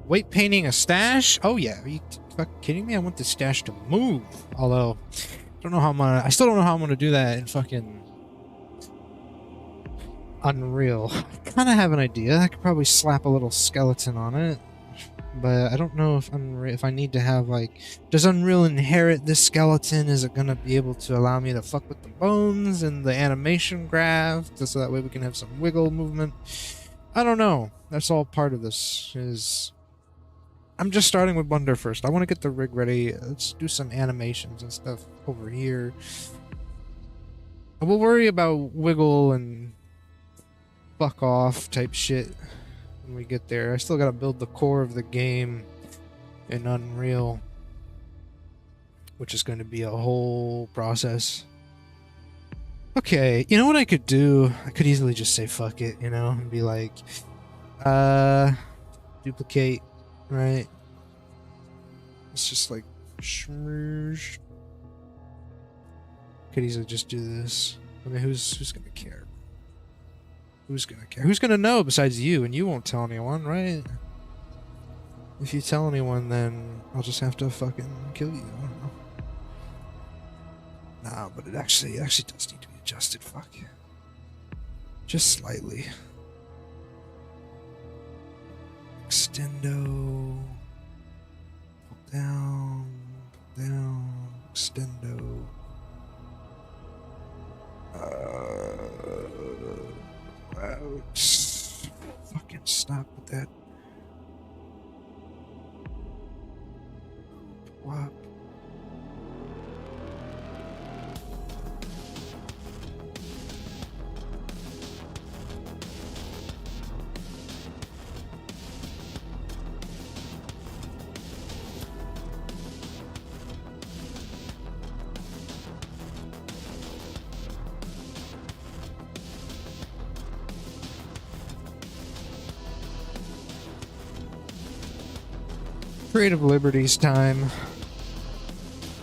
Weight painting a stash? Oh yeah, are you fucking kidding me? I want the stash to move. Although, I don't know how I'm gonna. I still don't know how I'm gonna do that in fucking Unreal. I kind of have an idea. I could probably slap a little skeleton on it, but I don't know if I need to have like. Does Unreal inherit this skeleton? Is it gonna be able to allow me to fuck with the bones and the animation graph, so that way we can have some wiggle movement? I don't know. That's all part of this. I'm just starting with Wonder first. I want to get the rig ready. Let's do some animations and stuff over here. We'll worry about wiggle and fuck off type shit when we get there. I still gotta build the core of the game in Unreal, which is going to be a whole process. Okay, you know what I could do? I could easily just say fuck it, you know, and be like, duplicate, right? It's just like, shmoosh. Could easily just do this. I mean, who's gonna care? Who's gonna care? Who's gonna know besides you? And you won't tell anyone, right? If you tell anyone, then I'll just have to fucking kill you. I don't know. Nah, but it actually does need to be adjusted. Fuck. Just slightly. Extendo. Pull down. Pull down. Extendo. Ouch. Fucking stop with that. What? Creative Liberties time.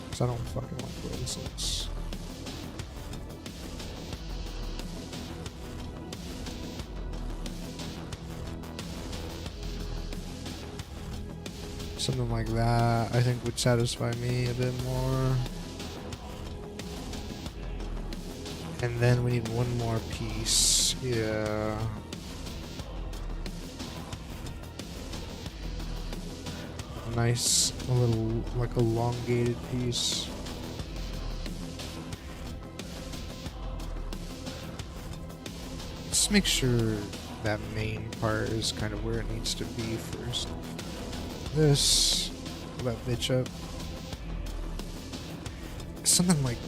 Because I don't fucking like the way this looks. Something like that, I think, would satisfy me a bit more. And then we need one more piece. Yeah. Nice, a little like elongated piece. Let's make sure that main part is kind of where it needs to be first. This, pull that bitch up. Something like.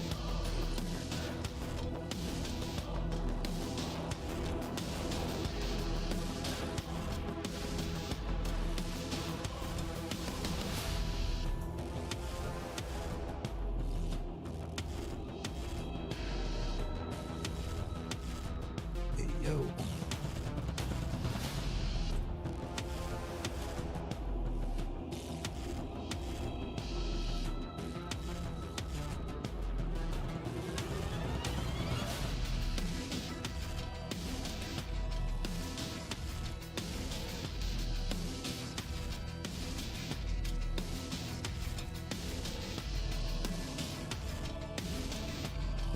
Yo.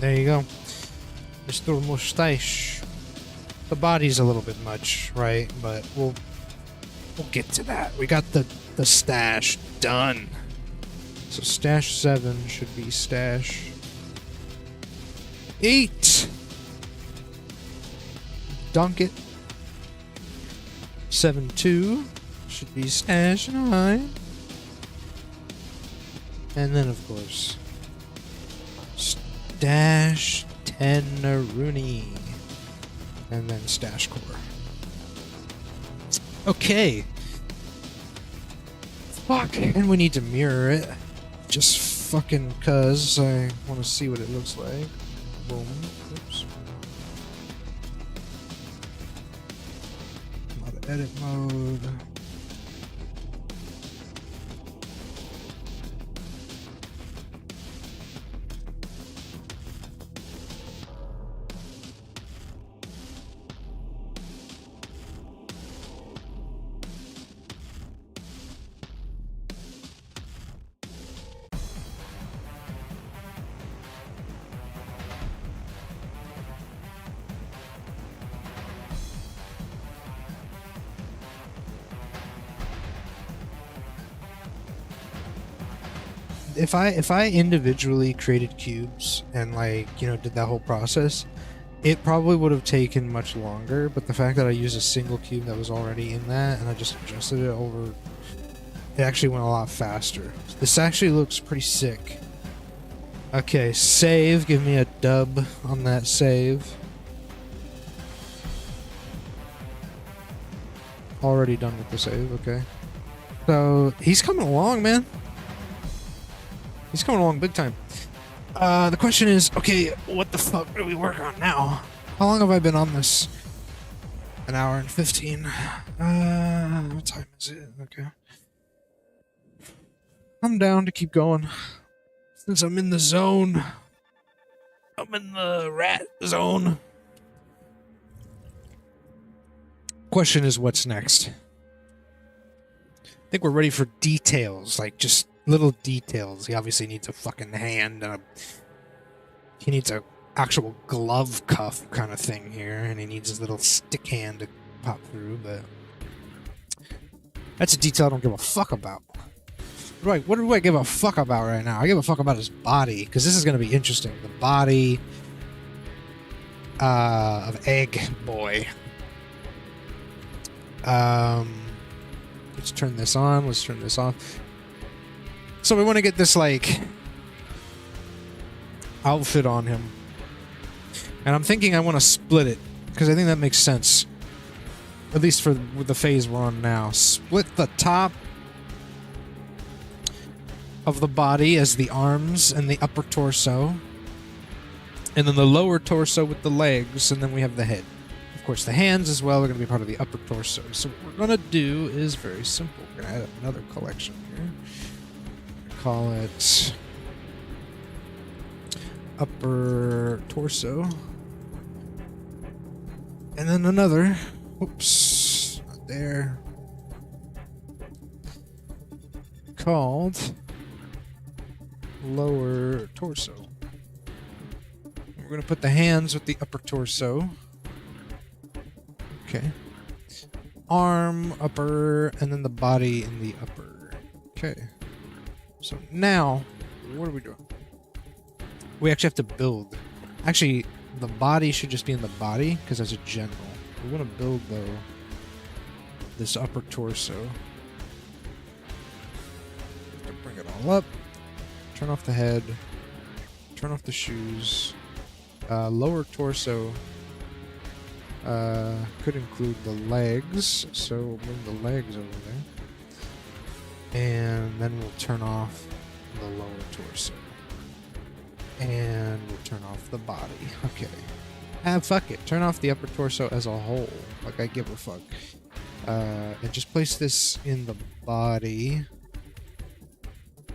There you go. Mr. Mustache. The body's a little bit much, right? But we'll get to that. We got the stash done. So stash 7 should be stash 8. Dunk it. 7-2 should be stash 9. And then, of course, stash 10 Rooney. And then stash core. Okay. Fuck. And we need to mirror it. Just fucking cuz I want to see what it looks like. Boom. Oops. Come out of edit mode. If I individually created cubes and, like, you know, did that whole process, it probably would have taken much longer, but the fact that I used a single cube that was already in that and I just adjusted it over, it actually went a lot faster. This actually looks pretty sick. Okay, save. Give me a dub on that save. Already done with the save, okay. So, he's coming along, man. He's coming along big time. The question is, okay, what the fuck do we work on now? How long have I been on this? An hour and 15. What time is it? Okay. I'm down to keep going. Since I'm in the zone. I'm in the rat zone. Question is, what's next? I think we're ready for details, like just little details. He obviously needs a fucking hand. He needs a actual glove cuff kind of thing here, and he needs his little stick hand to pop through, but that's a detail I don't give a fuck about. What do I give a fuck about right now? I give a fuck about his body, because this is going to be interesting. The body of Egg Boy. Let's turn this on. Let's turn this off. So we want to get this, like, outfit on him. And I'm thinking I want to split it, because I think that makes sense. At least for the phase we're on now. Split the top of the body as the arms and the upper torso. And then the lower torso with the legs, and then we have the head. Of course, the hands as well are going to be part of the upper torso. So what we're going to do is very simple. We're going to add another collection here. Call it upper torso. And then another. Oops. Not there. Called lower torso. We're going to put the hands with the upper torso. Okay. Arm, upper, and then the body in the upper. Okay. So now, what are we doing? We actually have to build. Actually, the body should just be in the body, because that's a general. We want to build, though, this upper torso. Bring it all up. Turn off the head. Turn off the shoes. Lower torso could include the legs, so we'll bring the legs over there. And then we'll turn off the lower torso. And we'll turn off the body. Okay. Fuck it. Turn off the upper torso as a whole. Like, I give a fuck. And just place this in the body.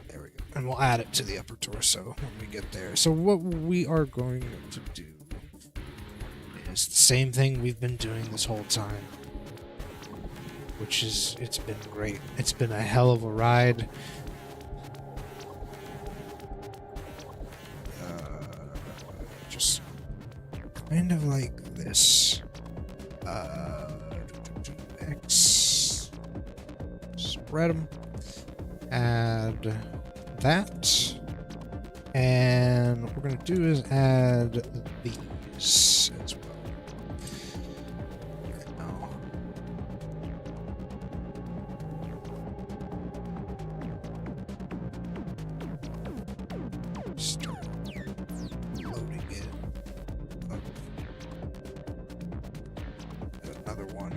There we go. And we'll add it to the upper torso when we get there. So what we are going to do is the same thing we've been doing this whole time. Which is, it's been great. It's been a hell of a ride. kind of like this. X. Spread them. Add that. And what we're going to do is add these as well. Now. Start loading it up. Another one.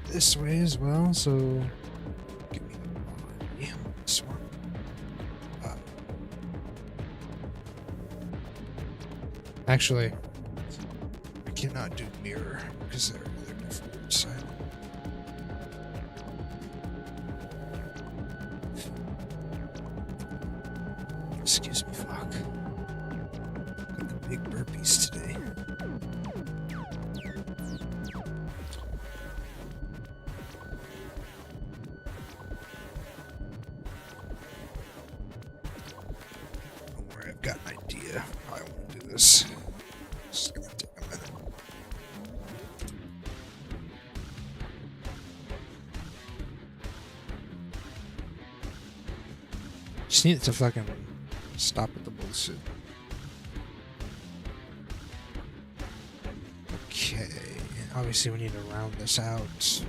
This way as well, so give me this one. Actually, I cannot do mirror because they're different. So. Excuse me, fuck. Got the big burpees today. Got an idea how I want to do this. It's gonna take a minute. Just need it to fucking stop at the bullshit. Okay, obviously we need to round this out.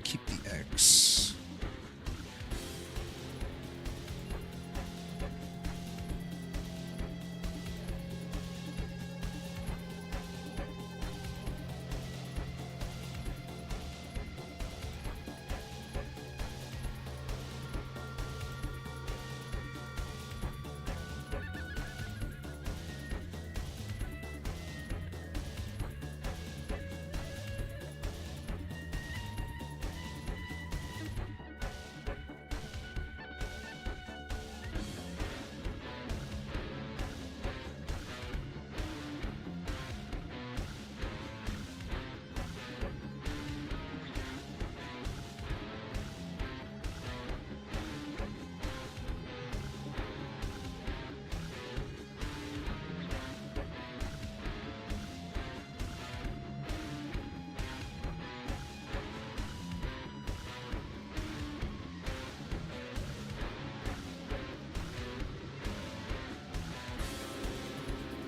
Keep the X.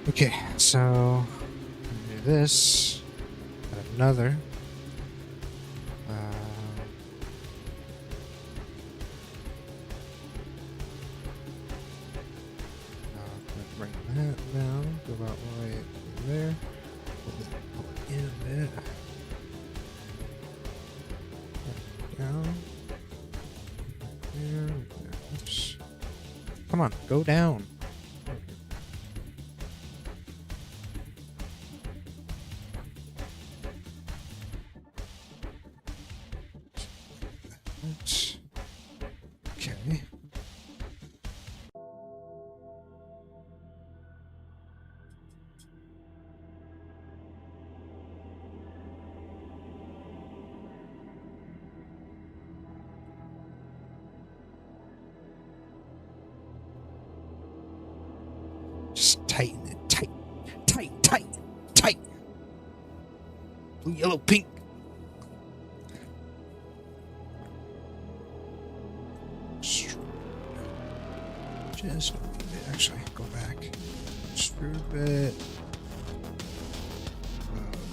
Okay, so do this, add another. Bring that down, go about right there. Pull it in a bit. Down. There. Oops. Come on, go down. Okay. Just tighten it. Tight. Tight. Tight. Tight. Blue, yellow, pink. Just a little bit. Actually, go back. Screw a bit.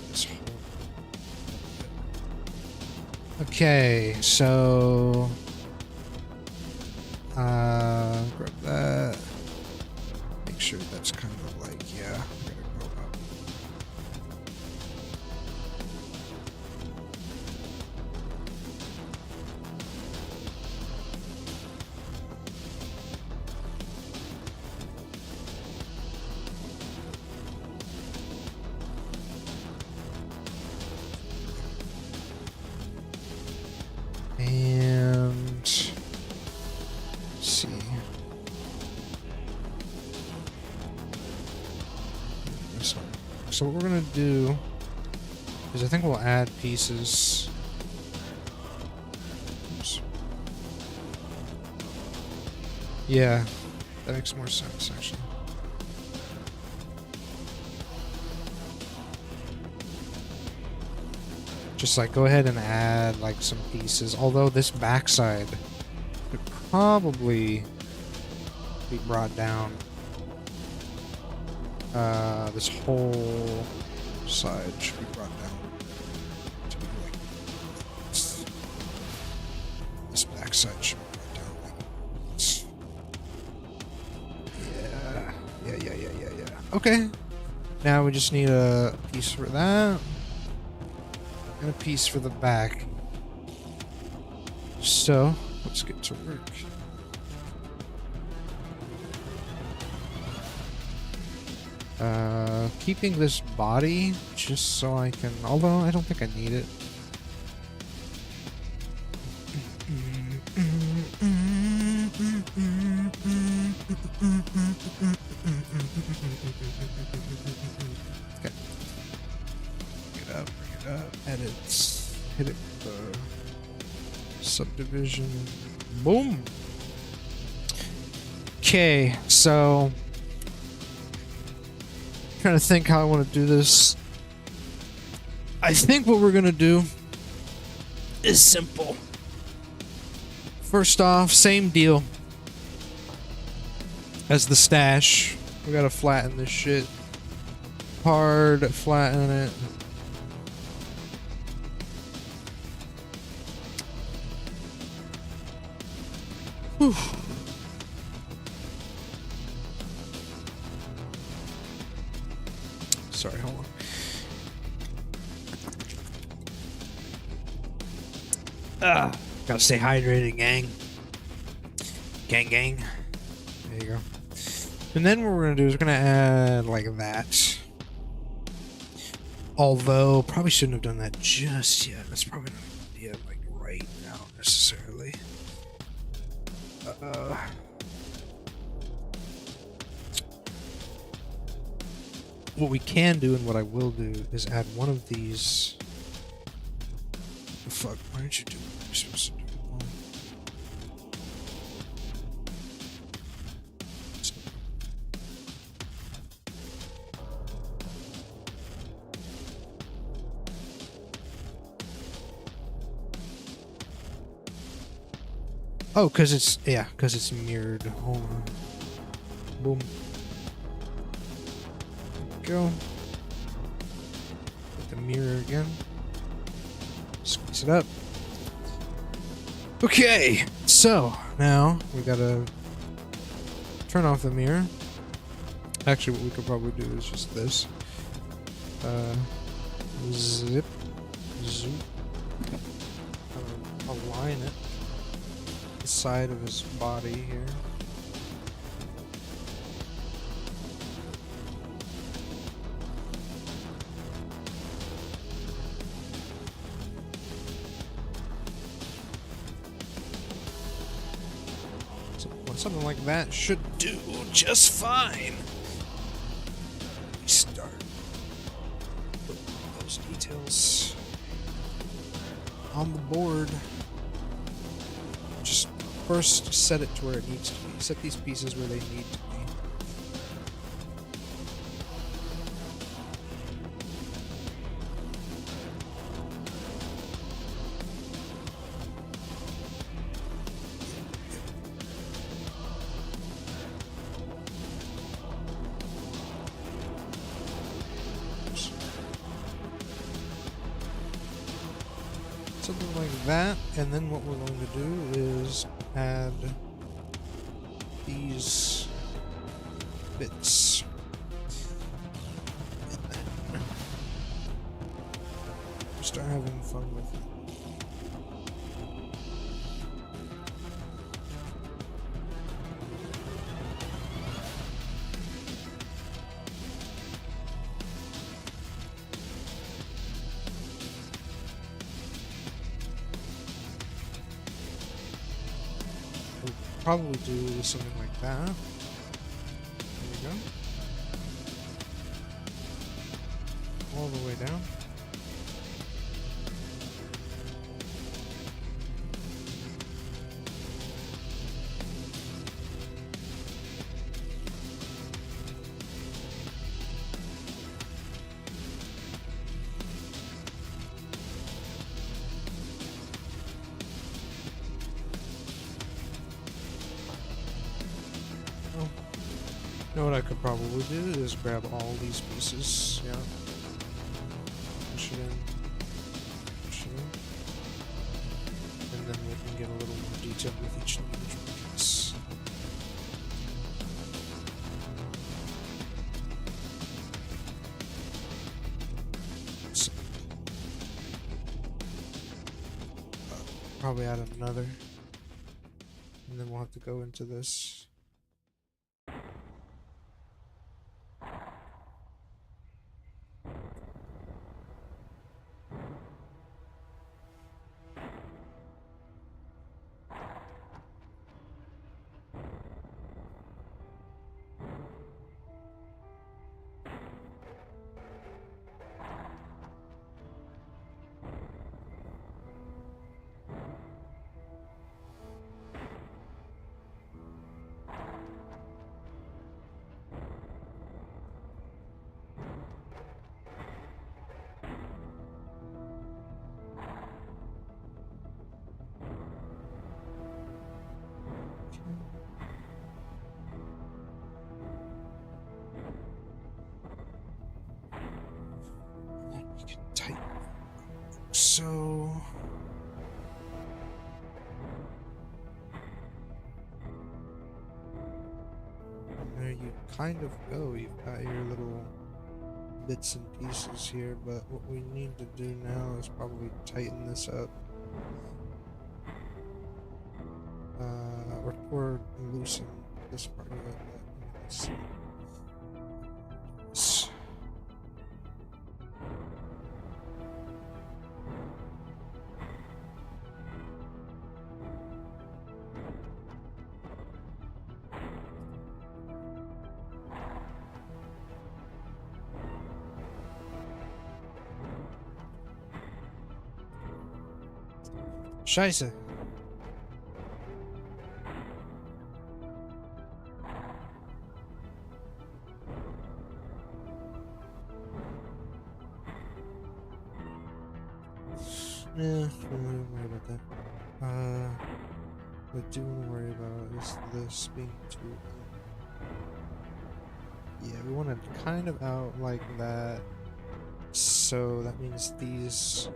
This whole... Okay, so grab that. Make sure that's kind of like, yeah, I'm gonna go up. And So what we're gonna do is I think we'll add pieces. Oops. Yeah, that makes more sense actually. Just like go ahead and add like some pieces. Although this backside could probably be brought down. This whole side should be brought down to be like this backside should be brought down like this. Yeah. Okay. Now we just need a piece for that and a piece for the back. So let's get to work. Keeping this body just so I can, although I don't think I need it. Okay. Bring it up, edits, hit it with the subdivision, boom! Okay, so trying to think how I want to do this. I think what we're gonna do is simple. First off, same deal as the stash. We gotta flatten this shit. Hard flatten it. Whew. Sorry, hold on. Gotta stay hydrated, gang. Gang. There you go. And then what we're gonna do is we're gonna add like that. Although, probably shouldn't have done that just yet. That's probably not an idea, like right now necessarily. What we can do and what I will do is add one of these. Oh, fuck, why aren't you doing what you're supposed to do? Oh, because it's mirrored. Hold on. Boom. Go. Hit the mirror again. Squeeze it up. Okay, so now we gotta turn off the mirror. Actually, what we could probably do is just this. Zip. Zoop. Align it. The side of his body here. Something like that should do just fine. We start putting those details on the board. Just first set it to where it needs to be. Set these pieces where they need to be. Something like that, and then what we're going to do is add these bits. Start having fun with it. Probably do something like that. There we go. all the way down. You know what I could probably do is grab all these pieces, yeah. Push it in. Push it in. And then we can get a little more detailed with each individual piece. So, probably add another. And then we'll have to go into this. So there you kind of go. You've got your little bits and pieces here, but what we need to do now is probably tighten this up. Or loosen this part of it. Let's see. Scheiße. Yeah, don't worry about that. What I do want to worry about is this being too... Yeah, we want it kind of out like that. So that means these...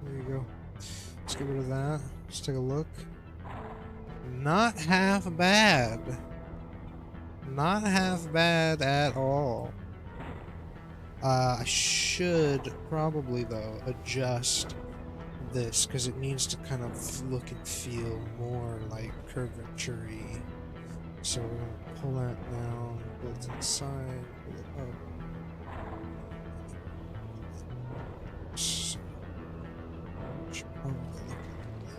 There you go. Let's get rid of that. Let's take a look. Not half bad. Not half bad at all. I should probably, though, adjust this because it needs to kind of look and feel more like curvature-y. So we're going to pull that down, pull it to the side, pull it up. So, should probably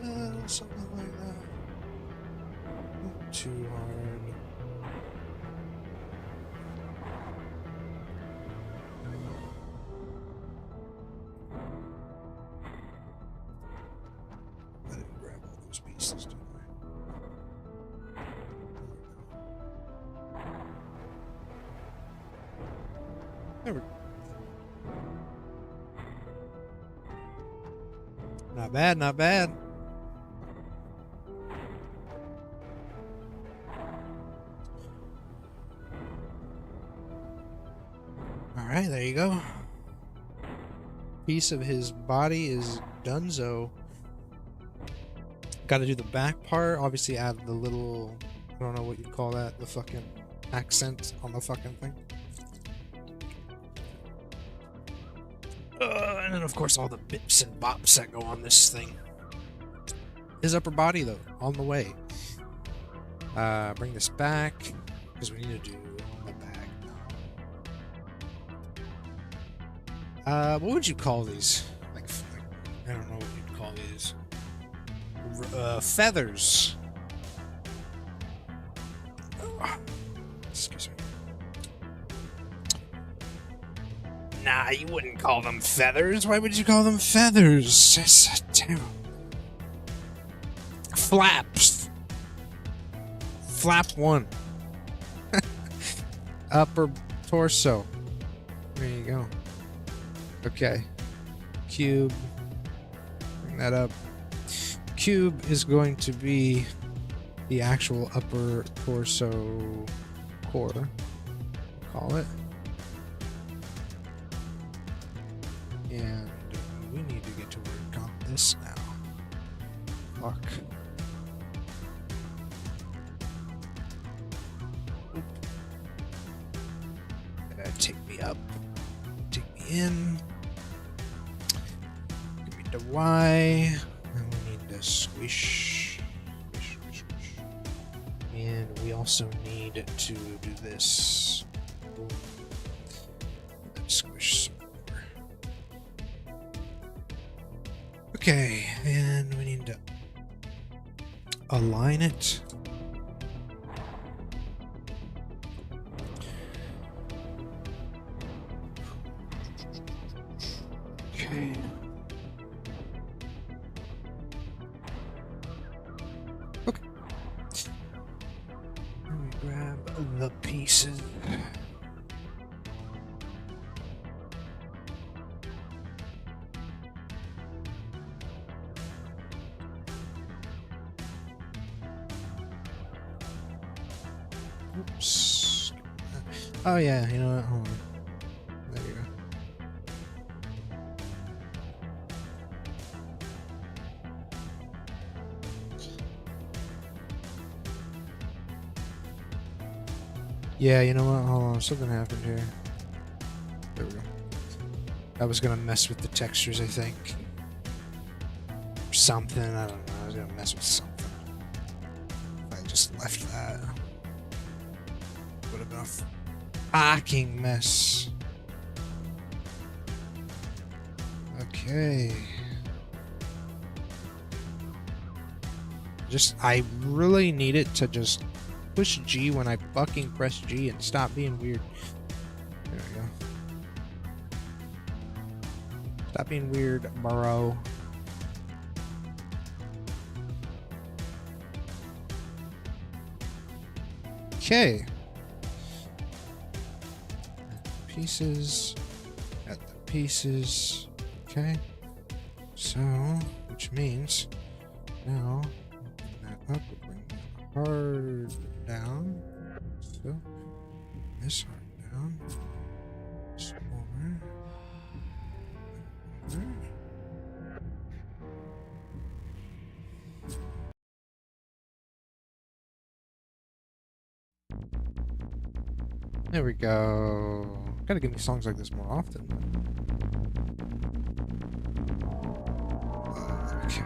look like something like that. Not too hard. I didn't grab all those pieces, did I? There we go. Not bad, not bad. Alright, there you go. Piece of his body is donezo. Gotta do the back part. Obviously add the little, I don't know what you'd call that, the fucking accent on the fucking thing. And then of course all the bips and bops that go on this thing. His upper body though, on the way. Bring this back, because we need to do the back. What would you call these? I don't know what you'd call these. Feathers. Excuse me. Nah, you wouldn't call them feathers. Why would you call them feathers? It's terrible. Flaps. Flap 1. Upper torso. There you go. Okay. Cube. Bring that up. Cube is going to be the actual upper torso core. Call it. And we need to get to work on this now. Fuck. Take me up. Take me in. Give me the Y. And we need to squish. Squish, squish, squish. And we also need to do this. Let's squish some more. Okay, and we need to align it. Okay. Okay. Let me grab the pieces. Oops. Oh yeah, you know what? Hold on. There you go. Yeah, you know what? Hold on, something happened here. There we go. I was gonna mess with the textures, I think. Something, I don't know. I was gonna mess with something. If I just left that. Would have been a fucking mess. Okay. I really need it to just push G when I fucking press G and stop being weird. There we go. Stop being weird, bro. Okay. Pieces. At the pieces. Okay. So, which means now open that up, bring that hard down. So this hard down. This over. Over. There we go. Gotta give me songs like this more often. Okay.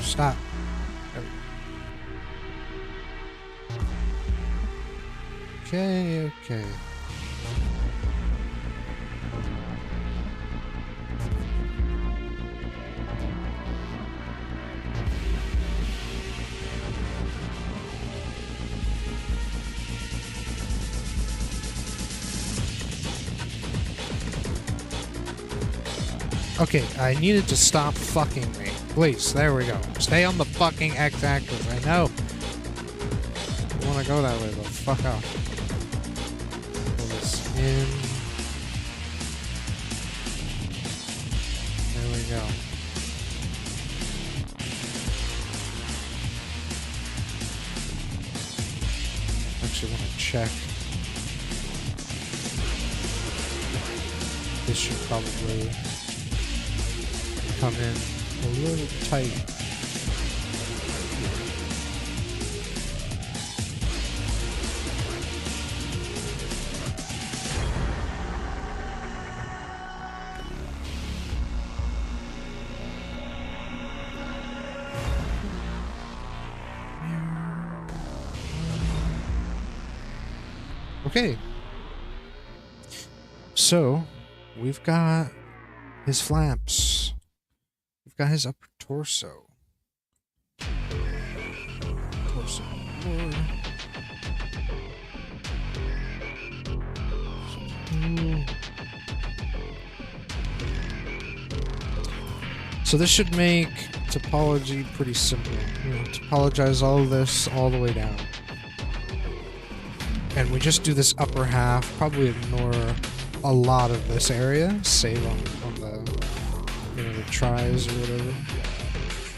Stop. Okay, okay. Okay, I needed to stop fucking me. Please, there we go. Stay on the fucking x-axis. I know. You want to go that way, but fuck off. Pull this in. There we go. Actually want to check. This should probably come in a little tight. Okay. So, we've got his flaps. We've got his upper torso. Torso. So this should make topology pretty simple. You know, topologize all of this all the way down. And we just do this upper half, probably ignore a lot of this area, save on the, you know, the tries or whatever.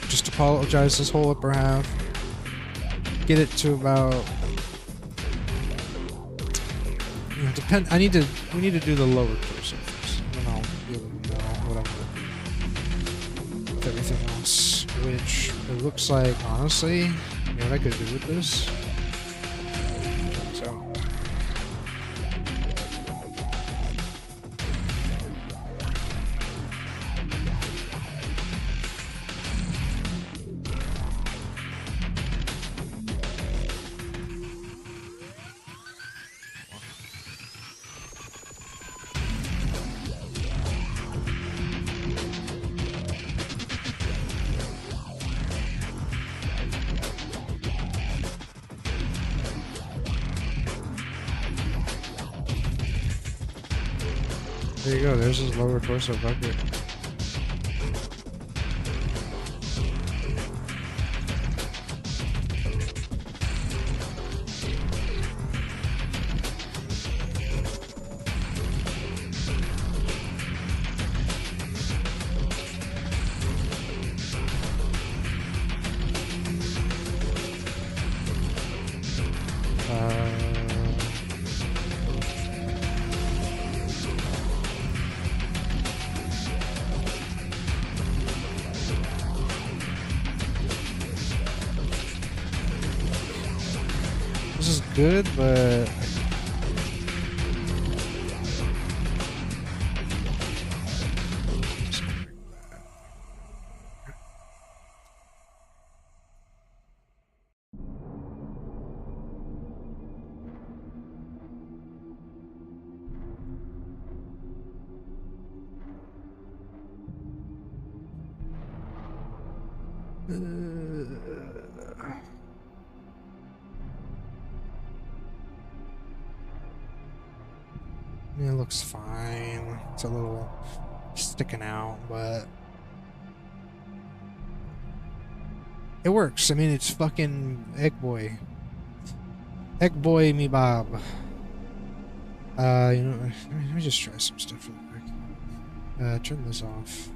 Just topologize this whole upper half. Get it to about, you know, we need to do the lower torso first. And then I'll be able to know what I'm doing with everything else. Which it looks like, honestly, you know what I could do with this? There you go, there's his lower torso bucket. This is good, but it looks fine. It's a little sticking out, but it works. I mean, it's fucking Egg Boy. Egg Boy me Bob. You know, let me just try some stuff real quick. Turn this off.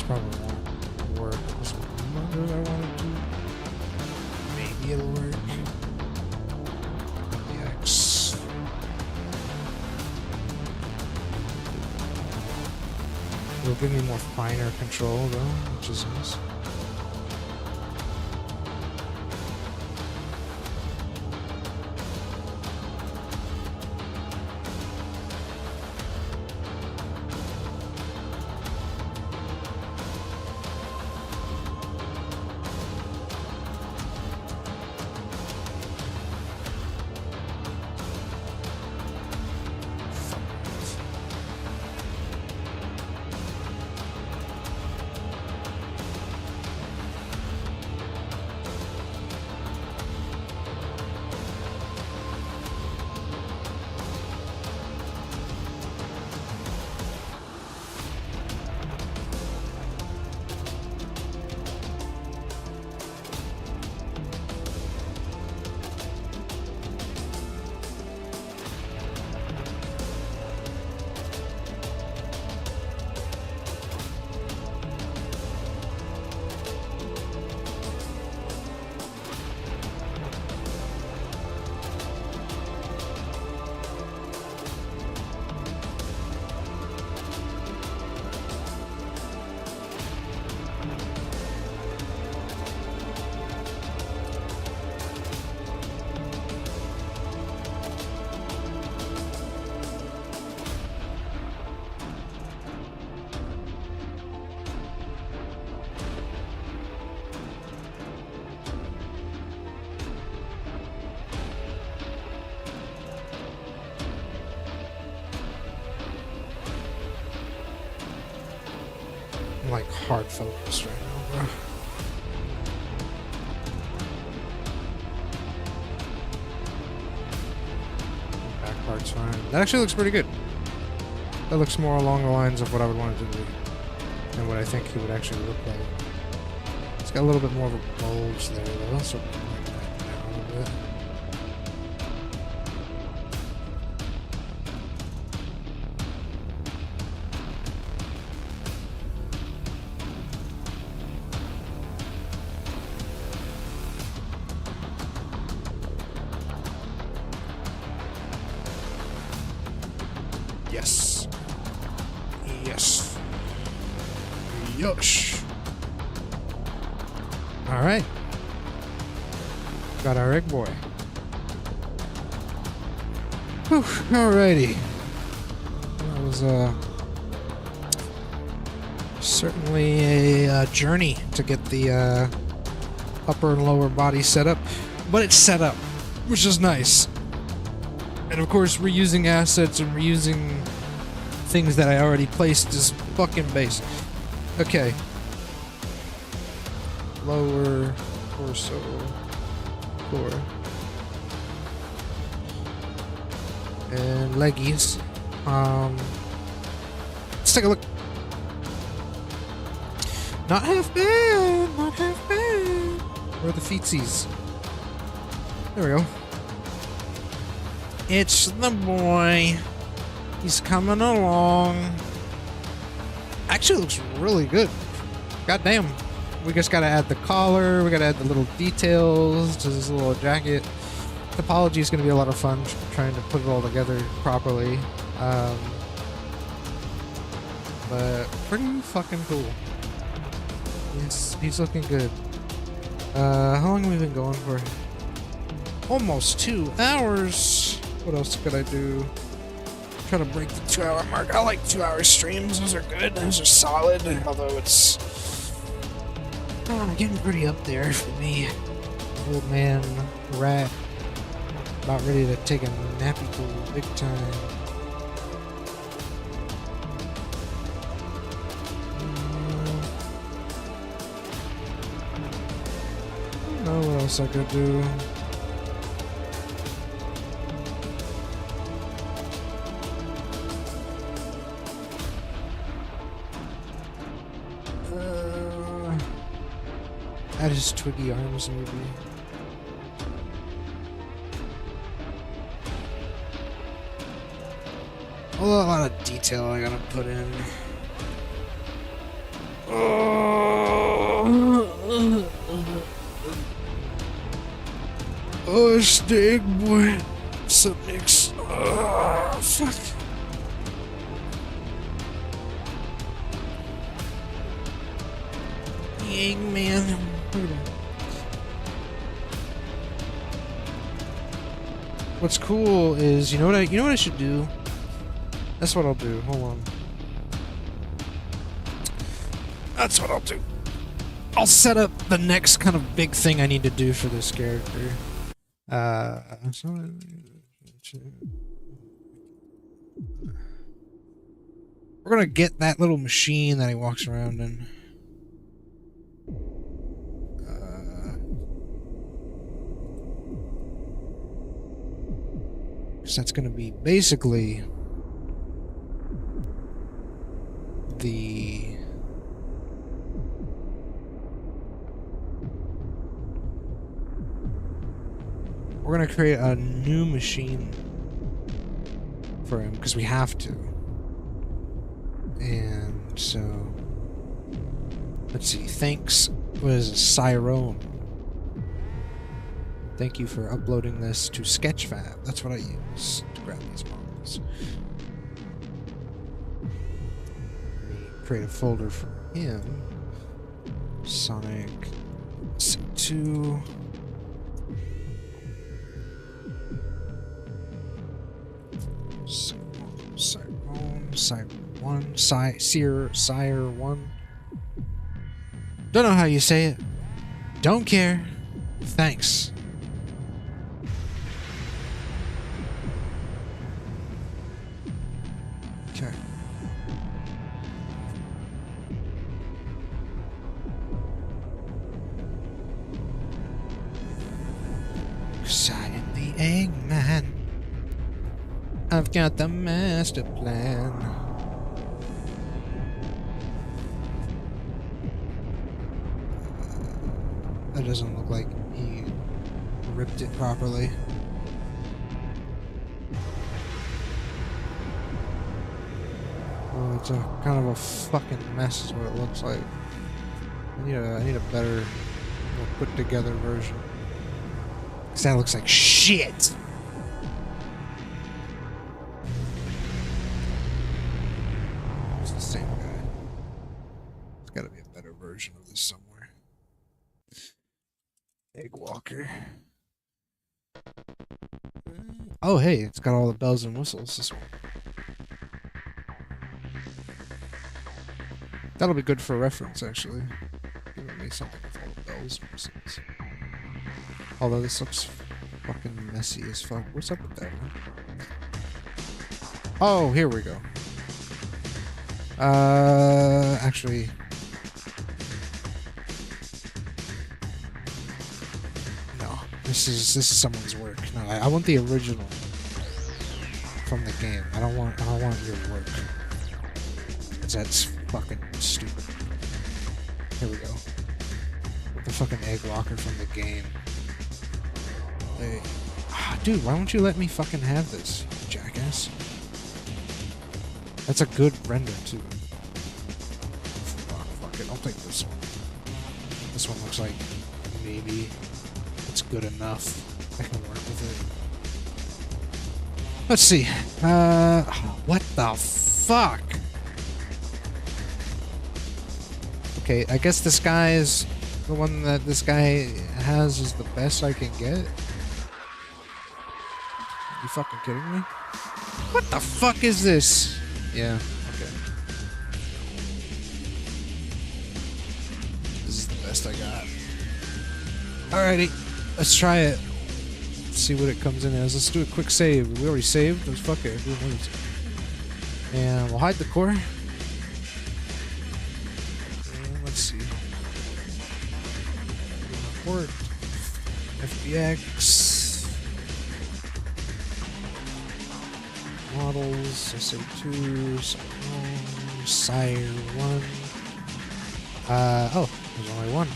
Probably won't work as much as I want to do. Maybe it'll work. X. It'll give me more finer control though, which is nice. I'm like hard focused right now, bro. Back part's fine. That actually looks pretty good. That looks more along the lines of what I would want it to be and what I think he would actually look like. It's got a little bit more of a bulge there though, so bring that down a little bit. Yes. Yes. Yosh. Alright. Got our egg boy. Whew, alrighty. That was certainly a journey to get the upper and lower body set up. But it's set up, which is nice. And of course, reusing assets and reusing things that I already placed is fucking basic. Okay. Lower torso core. And leggies. Let's take a look. Not half bad, not half bad. Where are the feetsies? There we go. It's the boy. He's coming along. Actually looks really good. Goddamn. We just gotta add the collar. We gotta add the little details to this little jacket. Topology is gonna be a lot of fun trying to put it all together properly. But pretty fucking cool. He's looking good. How long have we been going for? Almost 2 hours. What else could I do? Try to break the 2-hour mark. I like 2-hour streams. Those are good. Those are solid. Although it's getting pretty up there for me. Old man rat. About ready to take a nappy pool big time. I don't know what else I could do. Add his twiggy arms, maybe. A lot of detail I gotta put in. Oh, it's the egg boy. What's up next? Fuck. Eggman. Look at him. What's cool is, you know what I should do? That's what I'll do. Hold on. That's what I'll do. I'll set up the next kind of big thing I need to do for this character. We're gonna get that little machine that he walks around in. Because that's gonna be basically the... We're gonna create a new machine for him, because we have to. And so... Let's see, thanks was Cyrone. Thank you for uploading this to Sketchfab. That's what I use to grab these models. Let me create a folder for him. Sonic C2. Sire 1, Sire 1. Don't know how you say it. Don't care. Thanks. Okay. Cause I am the Eggman. I've got the master plan. That doesn't look like he ripped it properly. Oh, it's a kind of a fucking mess is what it looks like. I need a better, more put together version. 'Cause that looks like shit. It's the same guy. There's gotta be a better version of this somewhere. Egg Walker. Oh, hey, it's got all the bells and whistles. This one. That'll be good for reference, actually. Giving me something with all the bells and whistles. Although this looks fucking messy as fuck. What's up with that, man? Oh, here we go. Actually... This is someone's work. No, I want the original from the game. I don't want your work. 'Cause that's fucking stupid. Here we go. The fucking egg locker from the game. Hey. Dude, why won't you let me fucking have this, jackass? That's a good render too. Fuck it, I'll take this one. This one looks like maybe it's good enough. I can work with it. Let's see. What the fuck? Okay, I guess this guy is the one that this guy has is the best I can get. You fucking kidding me? What the fuck is this? Yeah, okay. This is the best I got. Alrighty. Let's try it. Let's see what it comes in as. Let's do a quick save. We already saved. Let's fuck it. And we'll hide the core. And let's see. Port. FBX. Models. SA2. Sire 1. Oh, there's only one.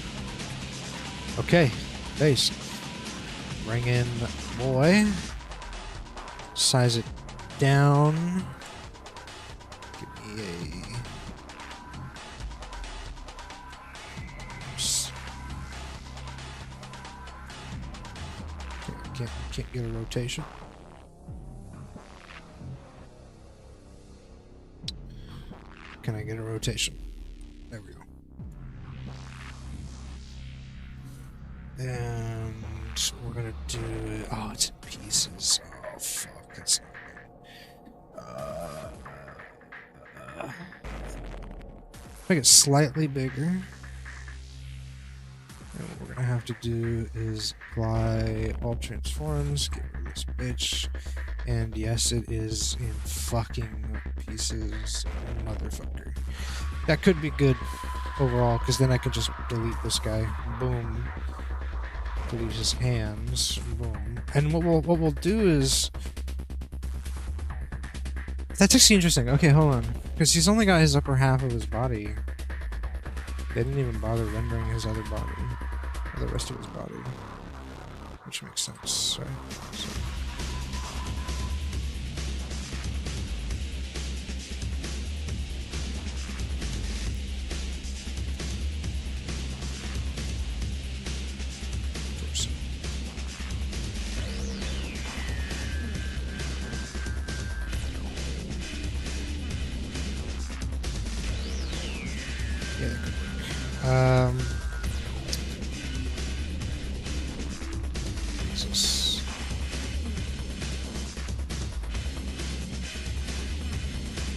Okay. Base. Bring in boy. Size it down. Give me a... Oops. Okay, can't get a rotation. Can I get a rotation? There we go. And we're gonna do it. Oh, it's in pieces. Oh, fuck. That's make it slightly bigger. And what we're gonna have to do is apply all transforms, get rid of this bitch. And yes, it is in fucking pieces, motherfucker. That could be good overall, because then I can just delete this guy. Boom. Delete his hands. Boom. And what we'll do is... That's actually interesting. Okay, hold on. Because he's only got his upper half of his body. They didn't even bother rendering his other body. Or the rest of his body. Which makes sense, right? So. Yeah, that could work. Jesus.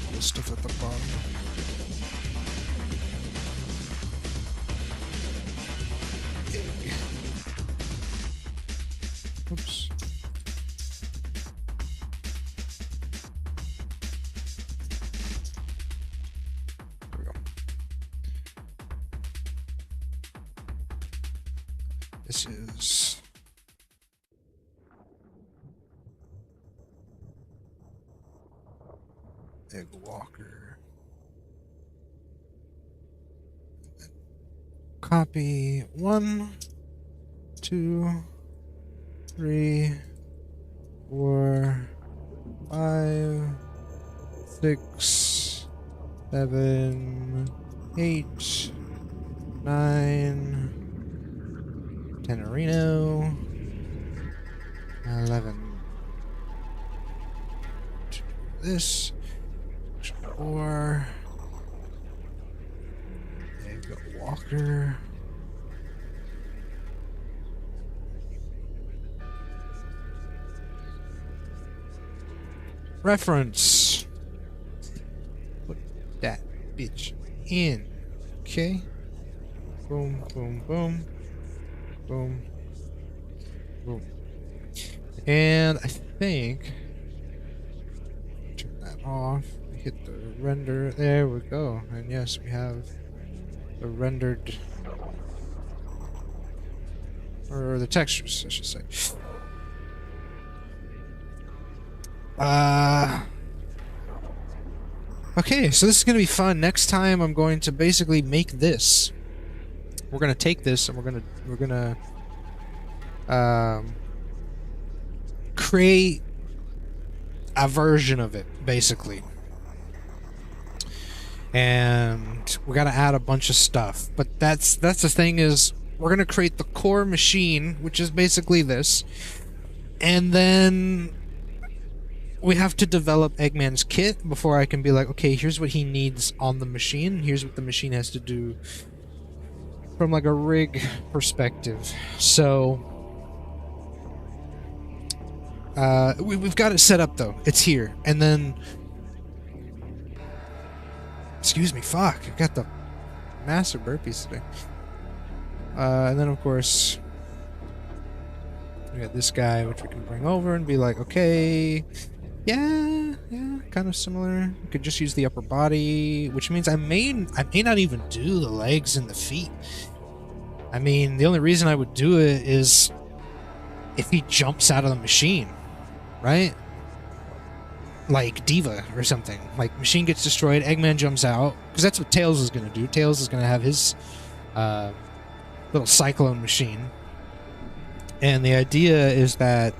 All the stuff at the bottom. Egg. Oops. There we go. This is Egg Walker. Copy 1, 2, 3, 4, 5, 6, 7, 8, 9, Tenorino, 11. This 4. Egg Walker. Reference. Put that bitch in. Okay. Boom, boom, boom. Boom. Boom. And I think turn that off. Hit the render. There we go. And yes, we have the rendered, or the textures, I should say. Okay, so this is gonna be fun. Next time I'm going to basically make this. We're gonna take this and we're gonna create a version of it, basically. And we gotta add a bunch of stuff. But that's the thing, is we're gonna create the core machine, which is basically this, and then we have to develop Eggman's kit before I can be like, okay, here's what he needs on the machine, here's what the machine has to do from like a rig perspective. So we've got it set up though. It's here. And then, excuse me, fuck, I got the massive burpees today. And then of course we got this guy, which we can bring over and be like, okay, yeah, kind of similar. We could just use the upper body, which means I may not even do the legs and the feet. I mean, the only reason I would do it is if he jumps out of the machine, right? Like Diva or something. Like, machine gets destroyed, Eggman jumps out, because that's what Tails is going to do. Tails is going to have his little cyclone machine. And the idea is that,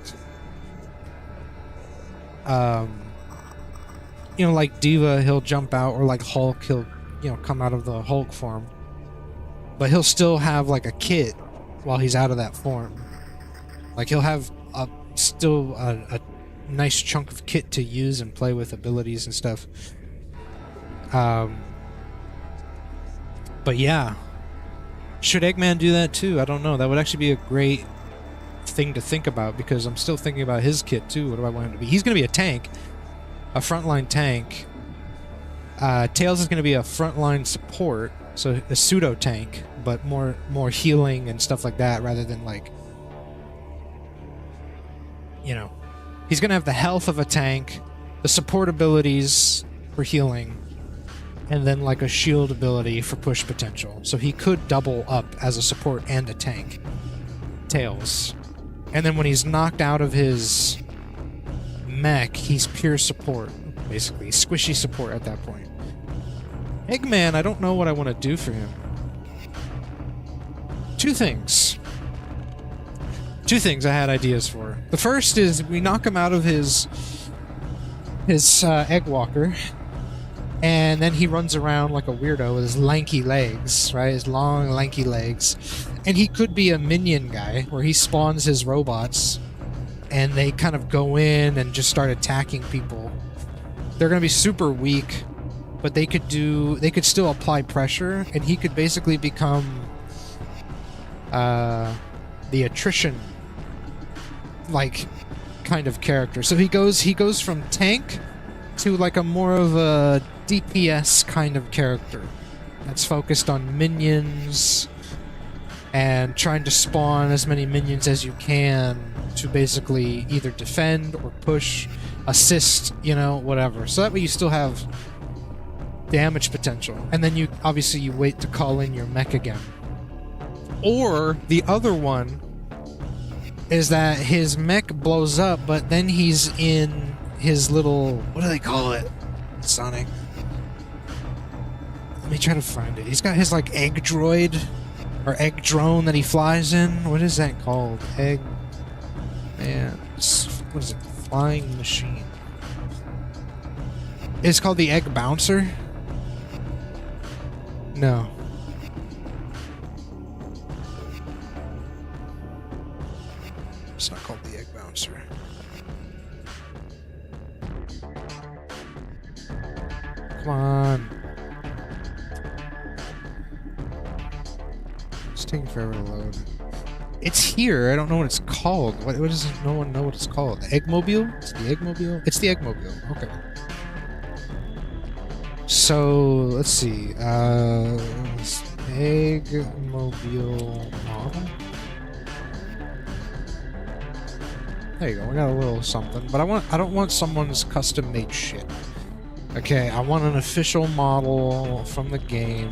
you know, like Diva, he'll jump out, or like Hulk, he'll, you know, come out of the Hulk form. But he'll still have like a kit while he's out of that form. Like, he'll have still a nice chunk of kit to use and play with, abilities and stuff. But yeah, Should Eggman do that too? I don't know. That would actually be a great thing to think about, because I'm still thinking about his kit too. What do I want him to be? He's going to be a tank, a frontline tank. Tails is going to be a frontline support, so a pseudo tank, but more healing and stuff like that, rather than like, you know, he's going to have the health of a tank, the support abilities for healing, and then like a shield ability for push potential. So he could double up as a support and a tank, Tails. And then when he's knocked out of his mech, he's pure support, basically. Squishy support at that point. Eggman, I don't know what I want to do for him. Two things I had ideas for. The first is we knock him out of his egg walker, and then he runs around like a weirdo with his lanky legs, right? His long, lanky legs. And he could be a minion guy, where he spawns his robots, and they kind of go in and just start attacking people. They're going to be super weak, but they could still apply pressure, and he could basically become the attrition like kind of character. So he goes from tank to like a more of a DPS kind of character that's focused on minions and trying to spawn as many minions as you can to basically either defend or push, assist, you know, whatever. So that way you still have damage potential. And then you wait to call in your mech again. Or the other one is that his mech blows up, but then he's in his little, what do they call it, Sonic? Let me try to find it. He's got his like egg droid or egg drone that he flies in. What is that called? Egg man. What is it? Flying machine. It's called the Egg Bouncer. No. It's not called the Egg Bouncer. Come on. It's taking forever to load. It's here. I don't know what it's called. What does no one know what it's called? The Eggmobile? It's the Eggmobile? It's the Eggmobile. Okay. So, let's see. Eggmobile model? There you go. We got a little something. But I don't want someone's custom-made shit. Okay, I want an official model from the game.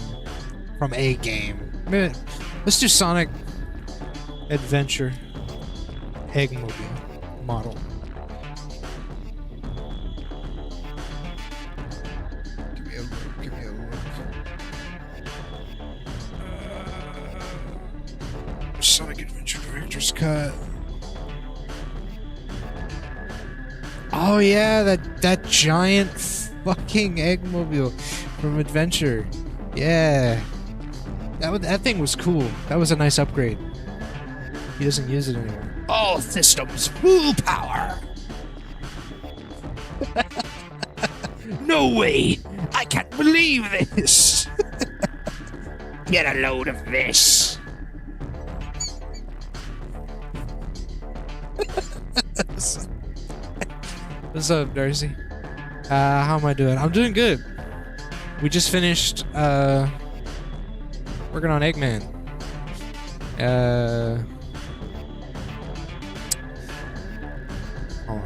From a game. Let's do Sonic Adventure Eggmobile model. Give me a look. Sonic Adventure Director's Cut. Oh yeah, that giant fucking Eggmobile from Adventure. Yeah. That thing was cool. That was a nice upgrade. He doesn't use it anymore. All systems full power! No way! I can't believe this! Get a load of this! What's up, Darcy? How am I doing? I'm doing good. We just finished, working on Eggman. Hold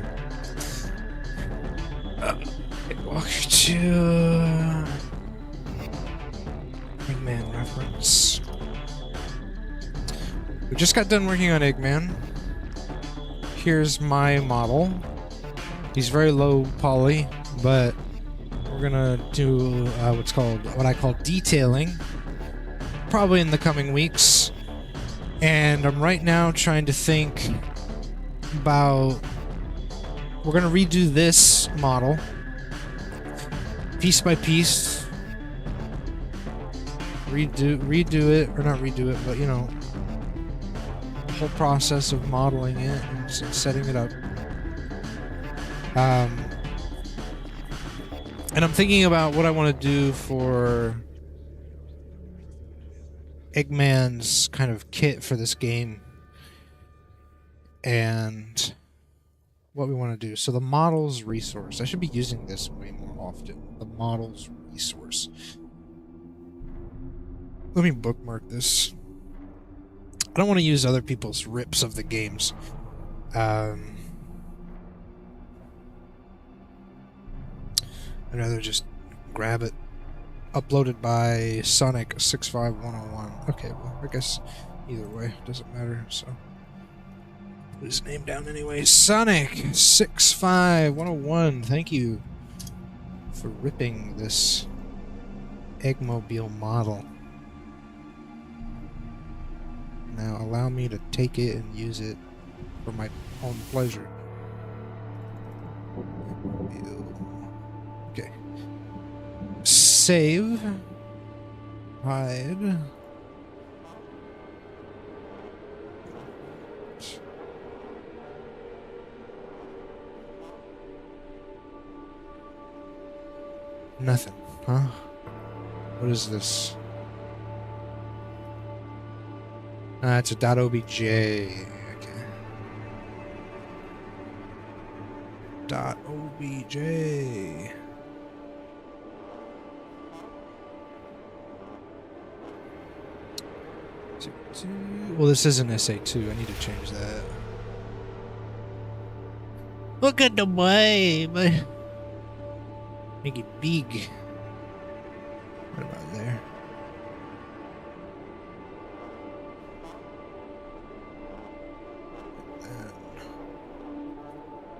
on. Walk to Eggman reference. We just got done working on Eggman. Here's my model. He's very low poly, but we're gonna do what I call detailing, probably in the coming weeks. And I'm right now trying to think about, we're gonna redo this model piece by piece, redo it, or not redo it, but you know, the whole process of modeling it and setting it up. And I'm thinking about what I want to do for Eggman's kind of kit for this game and what we want to do. So the models resource. I should be using this way more often. The models resource. Let me bookmark this. I don't want to use other people's rips of the games. I'd rather just grab it. Uploaded by Sonic65101. Okay, well, I guess either way, doesn't matter, so. Put his name down anyway. Sonic65101, thank you for ripping this Eggmobile model. Now allow me to take it and use it for my own pleasure. Okay. Save. Hide. Nothing, huh? What is this? It's a .obj. Okay. .obj. Well, this is an SA2. I need to change that. Look at the babe. Make it big. What about there?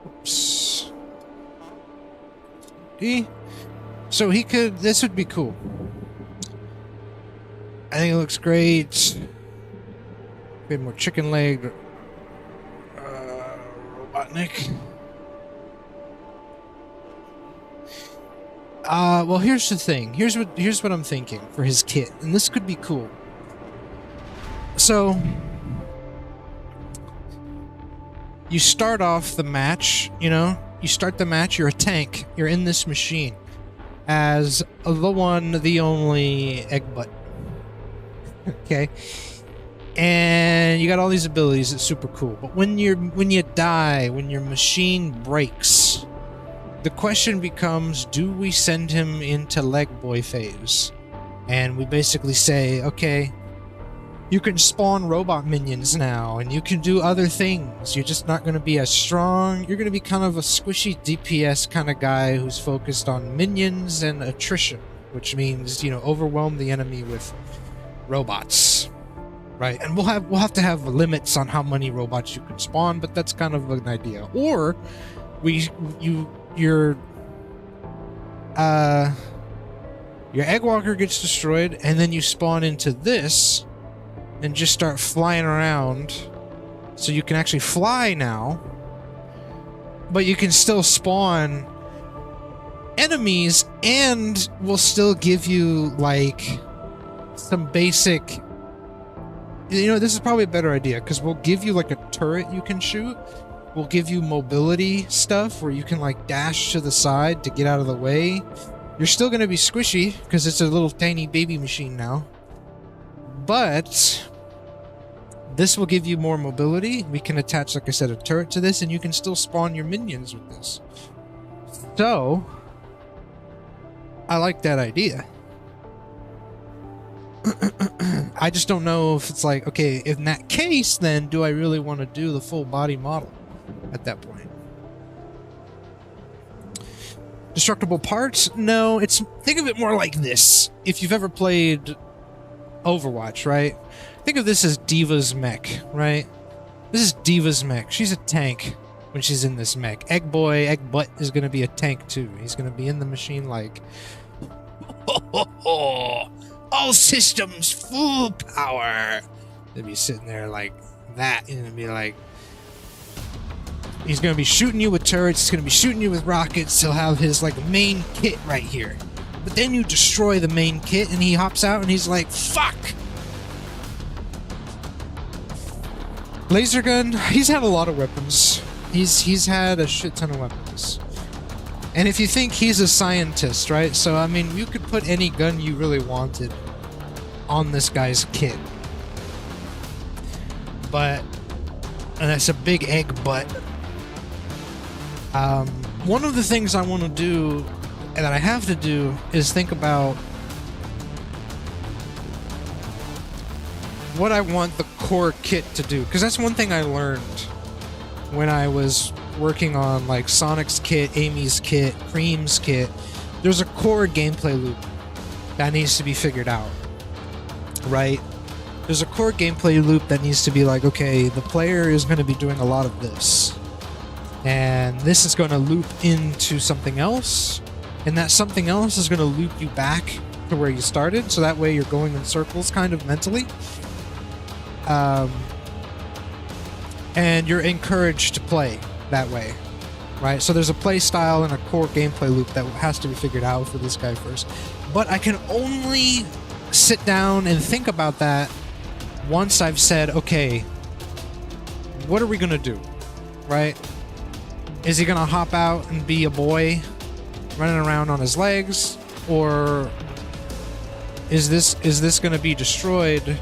Oops. So he could. This would be cool. I think it looks great. We had more chicken leg. Robotnik. Well, here's the thing. Here's what I'm thinking for his kit, and this could be cool. So, you start off the match. You know, you start the match. You're a tank. You're in this machine as the one, the only Eggbutt. Okay, and you got all these abilities. It's super cool. But when you die, when your machine breaks, the question becomes, do we send him into leg boy phase? And we basically say, okay, you can spawn robot minions now, and you can do other things. You're just not going to be as strong. You're going to be kind of a squishy DPS kind of guy who's focused on minions and attrition, which means, you know, overwhelm the enemy with robots. Right? And we'll have to have limits on how many robots you can spawn, but that's kind of an idea. Or your Eggwalker gets destroyed, and then you spawn into this and just start flying around, so you can actually fly now, but you can still spawn enemies, and will still give you like some basic, you know, this is probably a better idea, because we'll give you like a turret you can shoot. We'll give you mobility stuff where you can like dash to the side to get out of the way. You're still going to be squishy because it's a little tiny baby machine now. But this will give you more mobility. We can attach, like I said, a turret to this, and you can still spawn your minions with this. So, I like that idea. I just don't know if it's like, okay, in that case, then do I really want to do the full body model at that point? Destructible parts? No, think of it more like this. If you've ever played Overwatch, right? Think of this as Diva's mech, right? This is Diva's mech. She's a tank when she's in this mech. Eggbutt is going to be a tank too. He's going to be in the machine like, all systems full power. They'd be sitting there like that, and it'd be like, he's gonna be shooting you with turrets, he's gonna be shooting you with rockets, he'll have his like main kit right here. But then you destroy the main kit and he hops out and he's like, fuck! Laser gun, he's had a lot of weapons. He's had a shit ton of weapons. And if you think he's a scientist, right? So, I mean, you could put any gun you really wanted on this guy's kit. But, and that's a big egg butt. One of the things I want to do, and that I have to do, is think about what I want the core kit to do. Because that's one thing I learned when I was working on like Sonic's kit, Amy's kit, Cream's kit. There's a core gameplay loop that needs to be figured out, right? There's a core gameplay loop that needs to be like, okay, the player is going to be doing a lot of this, and this is going to loop into something else, and that something else is going to loop you back to where you started, so that way you're going in circles kind of mentally. And you're encouraged to play that way, right? So there's a play style and a core gameplay loop that has to be figured out for this guy first. But I can only sit down and think about that once I've said, okay, what are we gonna do, right? Is he gonna hop out and be a boy running around on his legs, or is this gonna be destroyed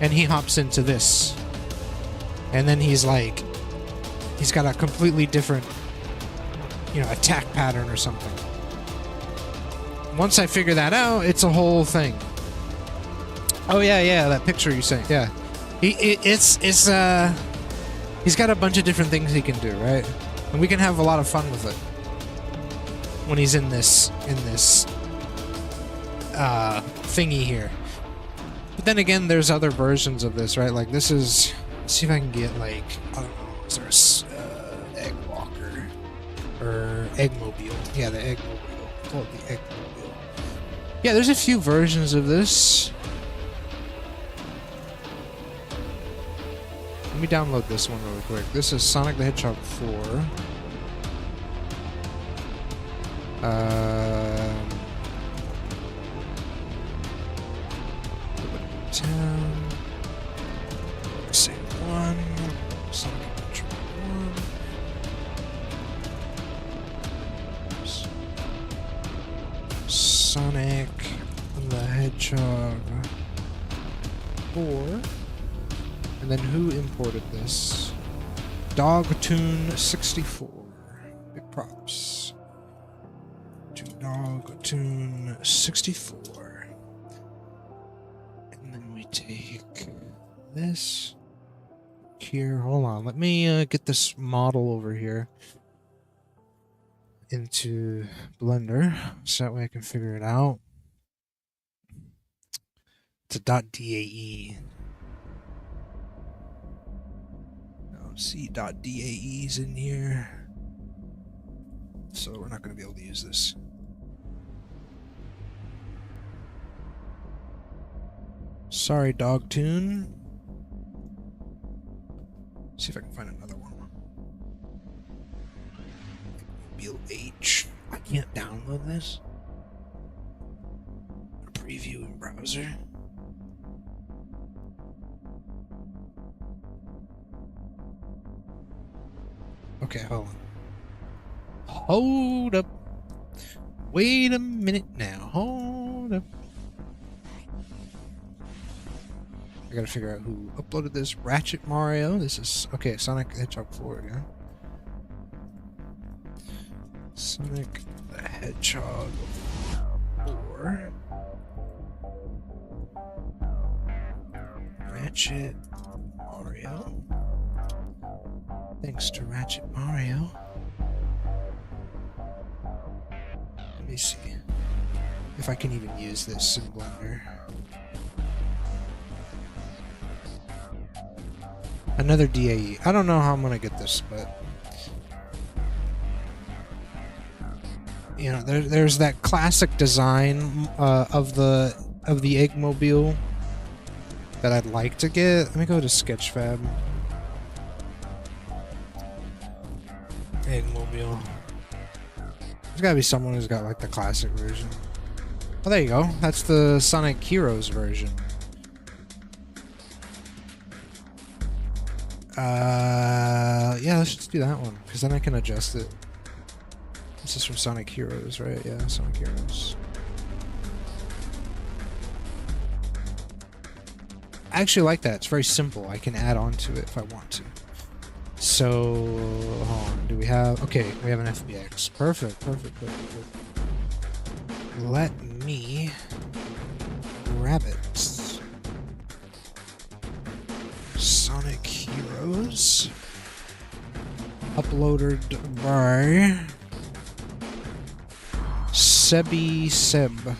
and he hops into this, and then he's like, he's got a completely different, you know, attack pattern or something. Once I figure that out, it's a whole thing. Oh yeah, that picture you sent, yeah. He's got a bunch of different things he can do, right? And we can have a lot of fun with it when he's in this thingy here. But then again, there's other versions of this, right? Like this is, let's see if I can get like, I don't know, is there a egg walker or eggmobile? Yeah, the eggmobile. Call it the eggmobile. Yeah, there's a few versions of this. Let me download this one really quick. This is Sonic the Hedgehog 4. Town. Same one. Sonic Adventure 1. Sonic the Hedgehog 4. And then who imported this? Dogtoon64. Big props to Dogtoon64. And then we take this here. Hold on, let me get this model over here into Blender so that way I can figure it out. It's a .dae. C.dae's in here, so we're not going to be able to use this. Sorry, Dogtoon. See if I can find another one. Mobile H. I can't download this. A preview in browser. Okay, hold on. Hold up. Wait a minute now. Hold up. I gotta figure out who uploaded this. Ratchet Mario. This is... Okay, Sonic the Hedgehog 4 again. Sonic the Hedgehog 4. Ratchet Mario. Thanks to Ratchet Mario. Let me see if I can even use this in Blender. Another DAE. I don't know how I'm gonna get this, but you know, there's that classic design of the Eggmobile that I'd like to get. Let me go to Sketchfab. Eggmobile. There's gotta be someone who's got like the classic version. Oh, there you go. That's the Sonic Heroes version. Yeah, let's just do that one, because then I can adjust it. This is from Sonic Heroes, right? Yeah, Sonic Heroes. I actually like that. It's very simple. I can add on to it if I want to. So, hold on. Do we have... Okay, we have an FBX. Perfect. Let me grab it. Sonic Heroes. Uploaded by Sebi Seb.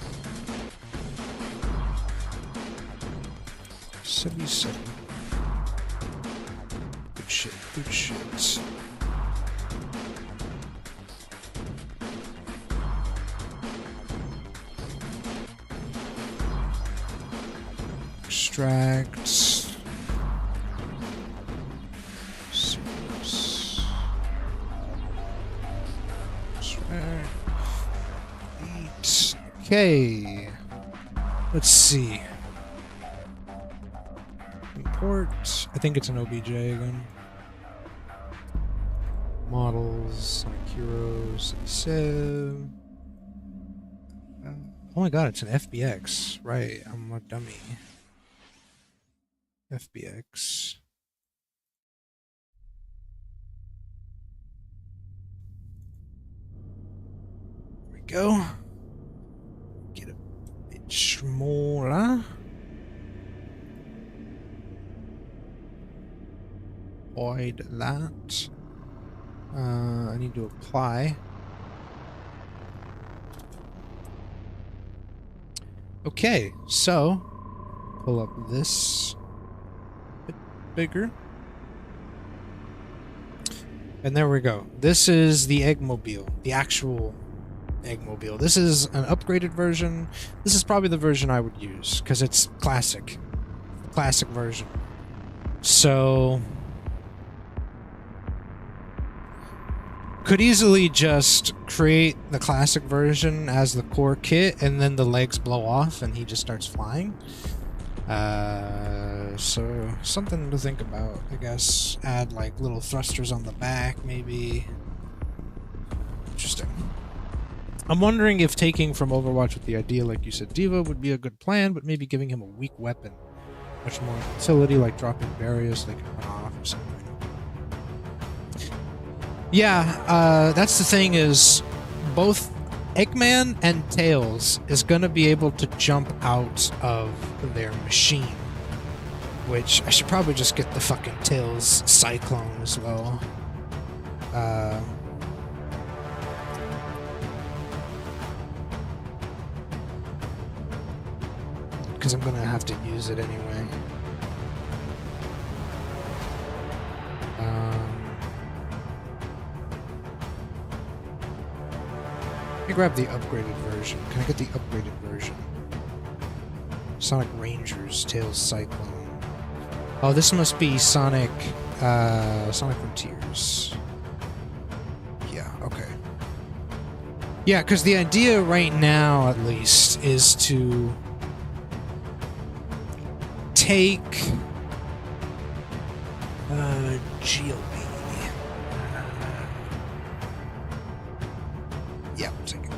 Sebi Seb. Good shit. Extract. Okay. Let's see. Import. I think it's an OBJ again. Models, Sonic Heroes, so... oh my god, it's an FBX. Right, I'm a dummy. FBX. There we go. Get a bit smaller. Void that. I need to apply. Okay, so pull up this bit bigger. And there we go. This is the Eggmobile, the actual Eggmobile. This is an upgraded version. This is probably the version I would use because it's classic. Classic version. So could easily just create the classic version as the core kit and then the legs blow off and he just starts flying. So something to think about, I guess. Add like little thrusters on the back, maybe. Interesting. I'm wondering if taking from Overwatch with the idea, like you said, Diva, would be a good plan, but maybe giving him a weak weapon. Much more utility, like dropping barriers they can run off or something. Yeah, that's the thing is, both Eggman and Tails is going to be able to jump out of their machine. Which, I should probably just get the fucking Tails Cyclone as well. Because I'm going to have to use it anyway. Let me grab the upgraded version. Can I get the upgraded version? Sonic Rangers, Tails Cyclone. Oh, this must be Sonic Frontiers. Yeah, okay. Yeah, because the idea right now, at least, is to take GLB. Yeah, we'll take it.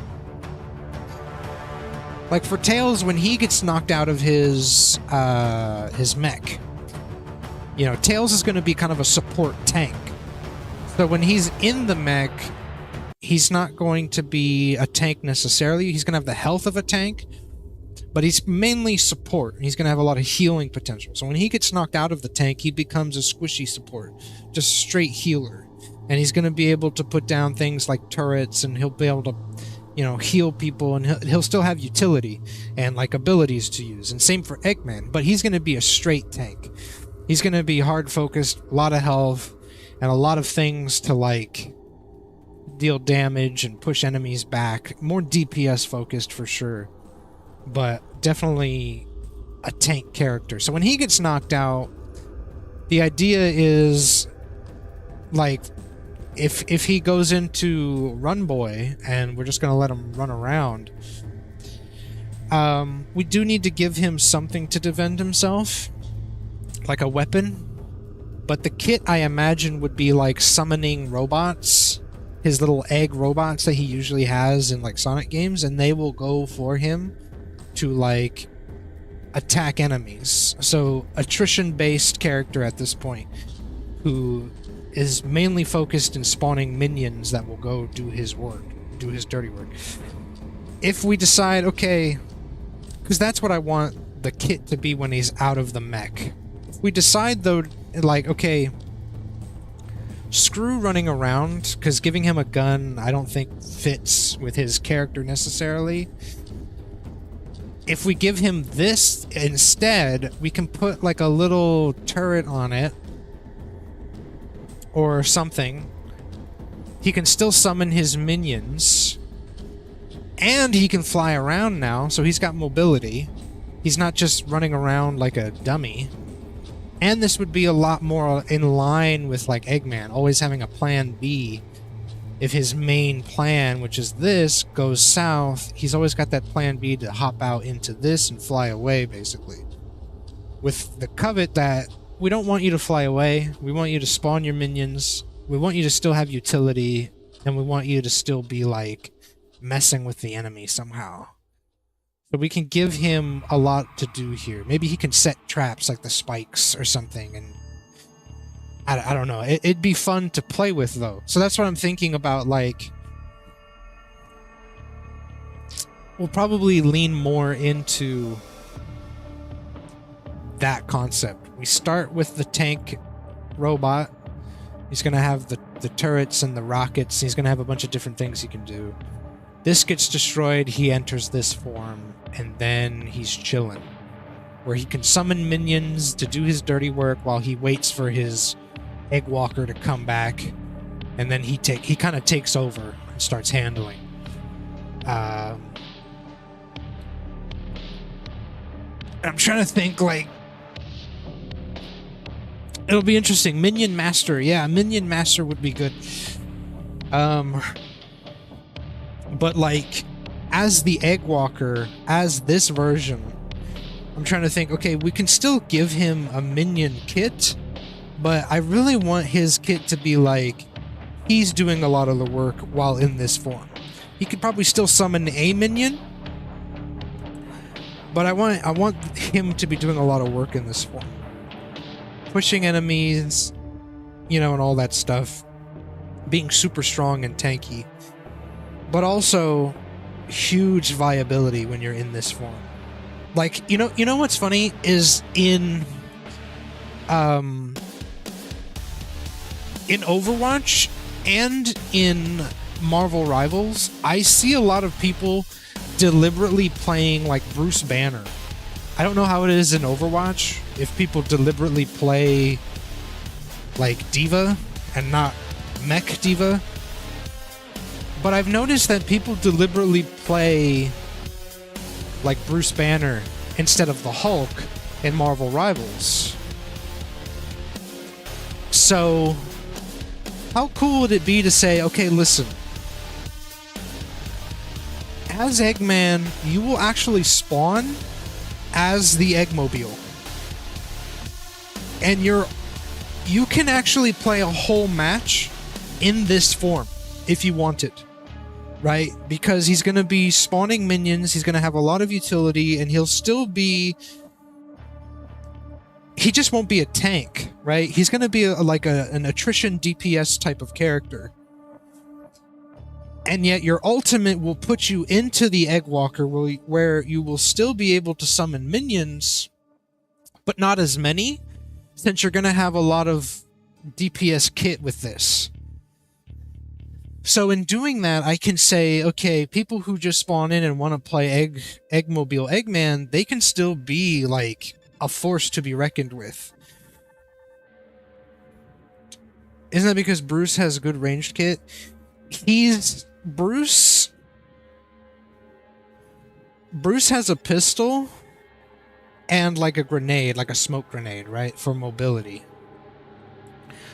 Like for Tails, when he gets knocked out of his mech, you know, Tails is going to be kind of a support tank. So when he's in the mech, he's not going to be a tank necessarily. He's going to have the health of a tank, but he's mainly support. He's going to have a lot of healing potential. So when he gets knocked out of the tank, he becomes a squishy support, just a straight healer. And he's going to be able to put down things like turrets, and he'll be able to, you know, heal people, and he'll still have utility and like abilities to use. And same for Eggman, but he's going to be a straight tank. He's going to be hard focused, a lot of health, and a lot of things to like deal damage and push enemies back. More DPS focused for sure, but definitely a tank character. So when he gets knocked out, the idea is like if he goes into Run Boy and we're just going to let him run around, we do need to give him something to defend himself. Like a weapon, but the kit I imagine would be like summoning robots, his little egg robots that he usually has in like Sonic games, and they will go for him to like attack enemies. So attrition-based character at this point, who is mainly focused in spawning minions that will go do his work, do his dirty work. If we decide, okay, because that's what I want the kit to be when he's out of the mech. If we decide though, like, okay, screw running around, because giving him a gun I don't think fits with his character necessarily. If we give him this instead, we can put like a little turret on it or something. He can still summon his minions, and he can fly around now, so he's got mobility. He's not just running around like a dummy. And this would be a lot more in line with like Eggman, always having a plan B. If his main plan, which is this, goes south, he's always got that plan B to hop out into this and fly away, basically. With the Covet, that we don't want you to fly away, we want you to spawn your minions, we want you to still have utility, and we want you to still be, like, messing with the enemy somehow. So we can give him a lot to do here. Maybe he can set traps like the spikes or something, and I don't know. It'd be fun to play with, though. So that's what I'm thinking about, like... We'll probably lean more into that concept. We start with the tank robot. He's going to have the turrets and the rockets. He's going to have a bunch of different things he can do. This gets destroyed, he enters this form, and then he's chilling. Where he can summon minions to do his dirty work while he waits for his Egg Walker to come back, and then he kind of takes over and starts handling. I'm trying to think, like, it'll be interesting. Minion Master, yeah, Minion Master would be good. But like, as the Egg Walker, as this version, I'm trying to think, okay, we can still give him a minion kit, but I really want his kit to be like, he's doing a lot of the work while in this form. He could probably still summon a minion, but I want him to be doing a lot of work in this form. Pushing enemies, you know, and all that stuff. Being super strong and tanky. But also huge viability when you're in this form. Like, you know what's funny is in Overwatch and in Marvel Rivals, I see a lot of people deliberately playing like Bruce Banner. I don't know how it is in Overwatch, if people deliberately play like Diva and not Mech Diva. But I've noticed that people deliberately play like Bruce Banner instead of the Hulk in Marvel Rivals. So, how cool would it be to say, okay, listen, as Eggman, you will actually spawn as the Eggmobile. And you can actually play a whole match in this form if you want it. Right? Because he's going to be spawning minions, he's going to have a lot of utility, and he'll still be... He just won't be a tank, right? He's going to be an attrition DPS type of character. And yet your ultimate will put you into the Egg Walker, where you will still be able to summon minions, but not as many, since you're going to have a lot of DPS kit with this. So in doing that, I can say, okay, people who just spawn in and want to play Eggmobile Eggman, they can still be, like, a force to be reckoned with. Isn't that because Bruce has a good ranged kit? Bruce has a pistol and, like, a grenade, like a smoke grenade, right? For mobility.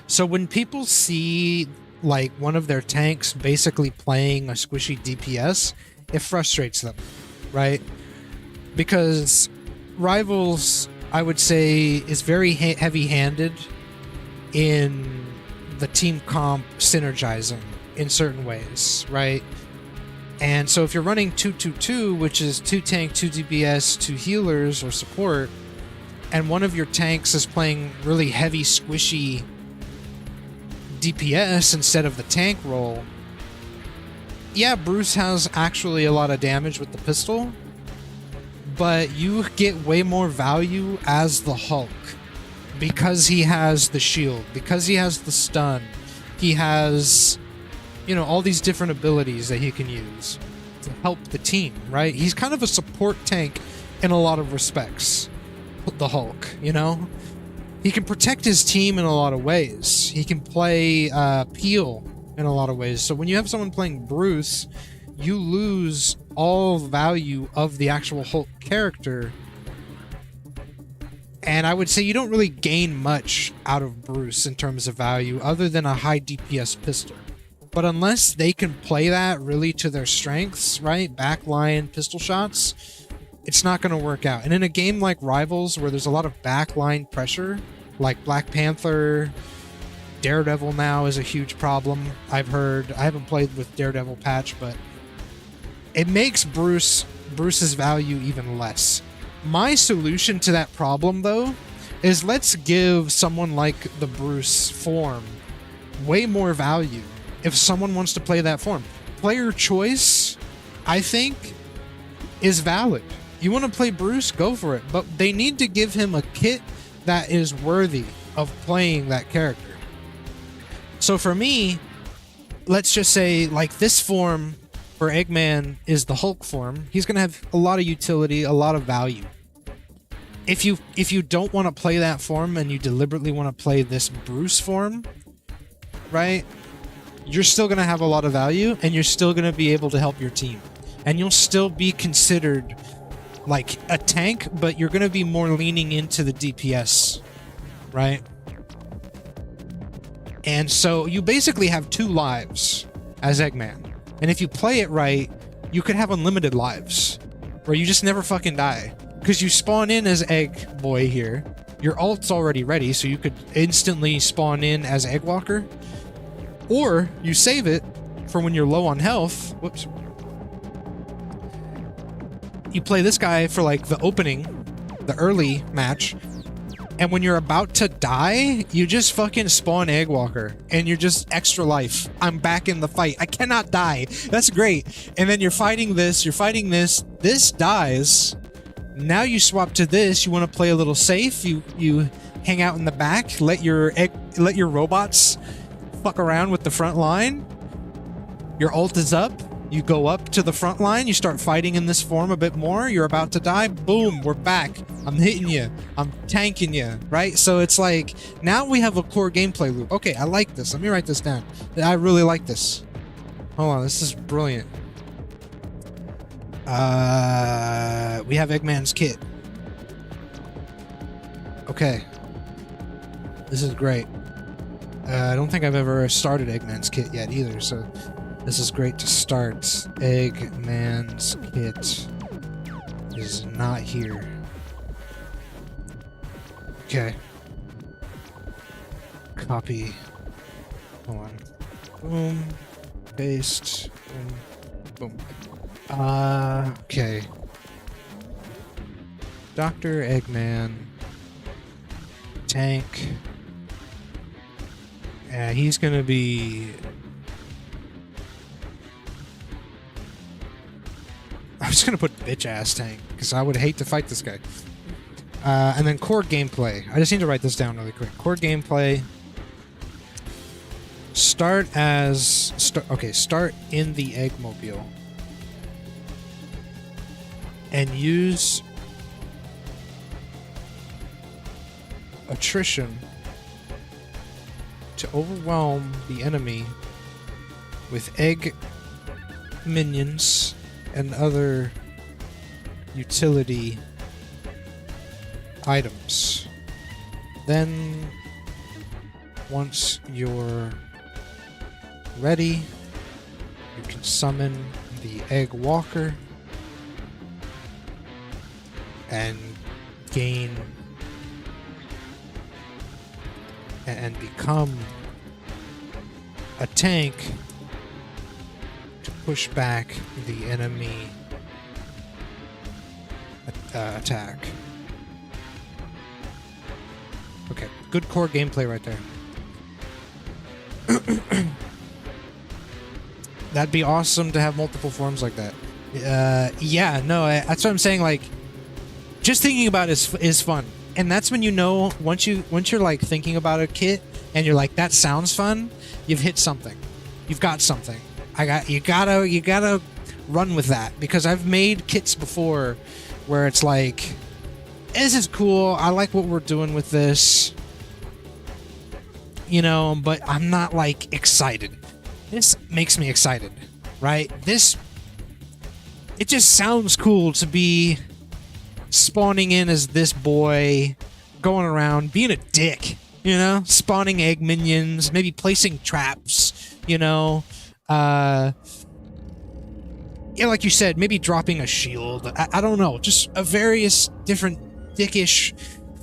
So when people see... like one of their tanks basically playing a squishy DPS, it frustrates them, right? Because Rivals, I would say, is very heavy-handed in the team comp synergizing in certain ways, right? And so if you're running 2-2-2, which is 2 tank, 2 DPS, 2 healers or support, and one of your tanks is playing really heavy, squishy DPS instead of the tank role, yeah, Bruce has actually a lot of damage with the pistol, but you get way more value as the Hulk because he has the shield, because he has the stun, he has, you know, all these different abilities that he can use to help the team, right? He's kind of a support tank in a lot of respects, the Hulk, you know? He can protect his team in a lot of ways. He can play Peel in a lot of ways. So when you have someone playing Bruce, you lose all value of the actual Hulk character. And I would say you don't really gain much out of Bruce in terms of value other than a high DPS pistol. But unless they can play that really to their strengths, right? Backline pistol shots, it's not going to work out. And in a game like Rivals, where there's a lot of backline pressure, like Black Panther, Daredevil now is a huge problem, I've heard. I haven't played with Daredevil patch, but it makes Bruce's value even less. My solution to that problem, though, is let's give someone like the Bruce form way more value if someone wants to play that form. Player choice, I think, is valid. You want to play Bruce, go for it. But they need to give him a kit that is worthy of playing that character. So for me, let's just say, like, this form for Eggman is the Hulk form. He's going to have a lot of utility, a lot of value. If you don't want to play that form and you deliberately want to play this Bruce form, right, you're still going to have a lot of value, and you're still going to be able to help your team. And you'll still be considered like a tank, but you're going to be more leaning into the DPS, right? And so you basically have 2 lives as Eggman. And if you play it right, you could have unlimited lives, where you just never fucking die. Because you spawn in as Egg Boy here. Your ult's already ready, so you could instantly spawn in as Egg Walker. Or you save it for when you're low on health. Whoops. You play this guy for like the opening, the early match, and when you're about to die, you just fucking spawn Egg Walker, and you're just extra life. I'm back in the fight. I cannot die. That's great. And then you're fighting this, this dies. Now you swap to this. You want to play a little safe. You hang out in the back, let your robots fuck around with the front line. Your ult is up. You go up to the front line, you start fighting in this form a bit more, you're about to die, boom, we're back. I'm hitting you, I'm tanking you, right? So it's like, now we have a core gameplay loop. Okay, I like this. Let me write this down. I really like this. Hold on, this is brilliant. We have Eggman's kit. Okay. This is great. I don't think I've ever started Eggman's kit yet either, so this is great to start. Eggman's kit is not here. Okay. Copy. Hold on. Boom. Paste. Boom. Boom. Okay. Dr. Eggman. Tank. He's gonna be... I'm just gonna put bitch ass tank because I would hate to fight this guy. And then core gameplay. I just need to write this down really quick. Core gameplay. Start in the Eggmobile. And use attrition to overwhelm the enemy with egg minions and other utility items. Then, once you're ready, you can summon the Egg Walker and gain and become a tank to push back the enemy attack. Okay, good core gameplay right there. That'd be awesome to have multiple forms like that. Yeah, no, that's what I'm saying. Like, just thinking about it is fun, and that's when you know once you're like thinking about a kit and you're like, that sounds fun. You've hit something. You've got something. You gotta run with that, because I've made kits before where it's like, this is cool. I like what we're doing with this, you know, but I'm not like excited. This makes me excited, right? It just sounds cool to be spawning in as this boy, going around being a dick, you know, spawning egg minions, maybe placing traps, you know, yeah, like you said, maybe dropping a shield. I don't know, just a various different dickish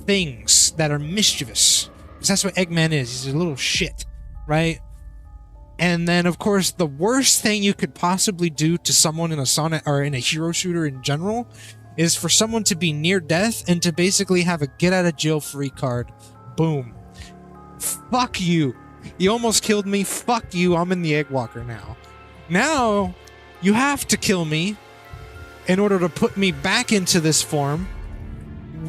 things that are mischievous, because that's what Eggman is. He's a little shit, right? And then, of course, the worst thing you could possibly do to someone in a Sonic or in a hero shooter in general is for someone to be near death and to basically have a get out of jail free card. Boom. Fuck you. You almost killed me. Fuck you. I'm in the Egg Walker now. Now, you have to kill me in order to put me back into this form.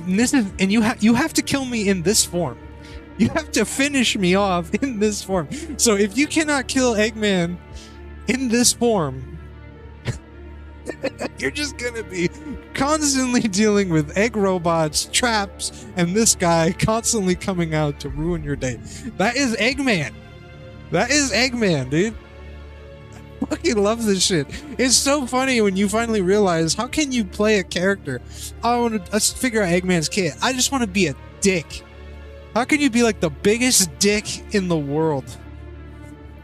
And you have to kill me in this form. You have to finish me off in this form. So if you cannot kill Eggman in this form, you're just gonna be constantly dealing with egg robots, traps, and this guy constantly coming out to ruin your day. That is Eggman. That is Eggman, dude. I fucking love this shit. It's so funny when you finally realize, how can you play a character? Let's figure out Eggman's kit. I just want to be a dick. How can you be like the biggest dick in the world?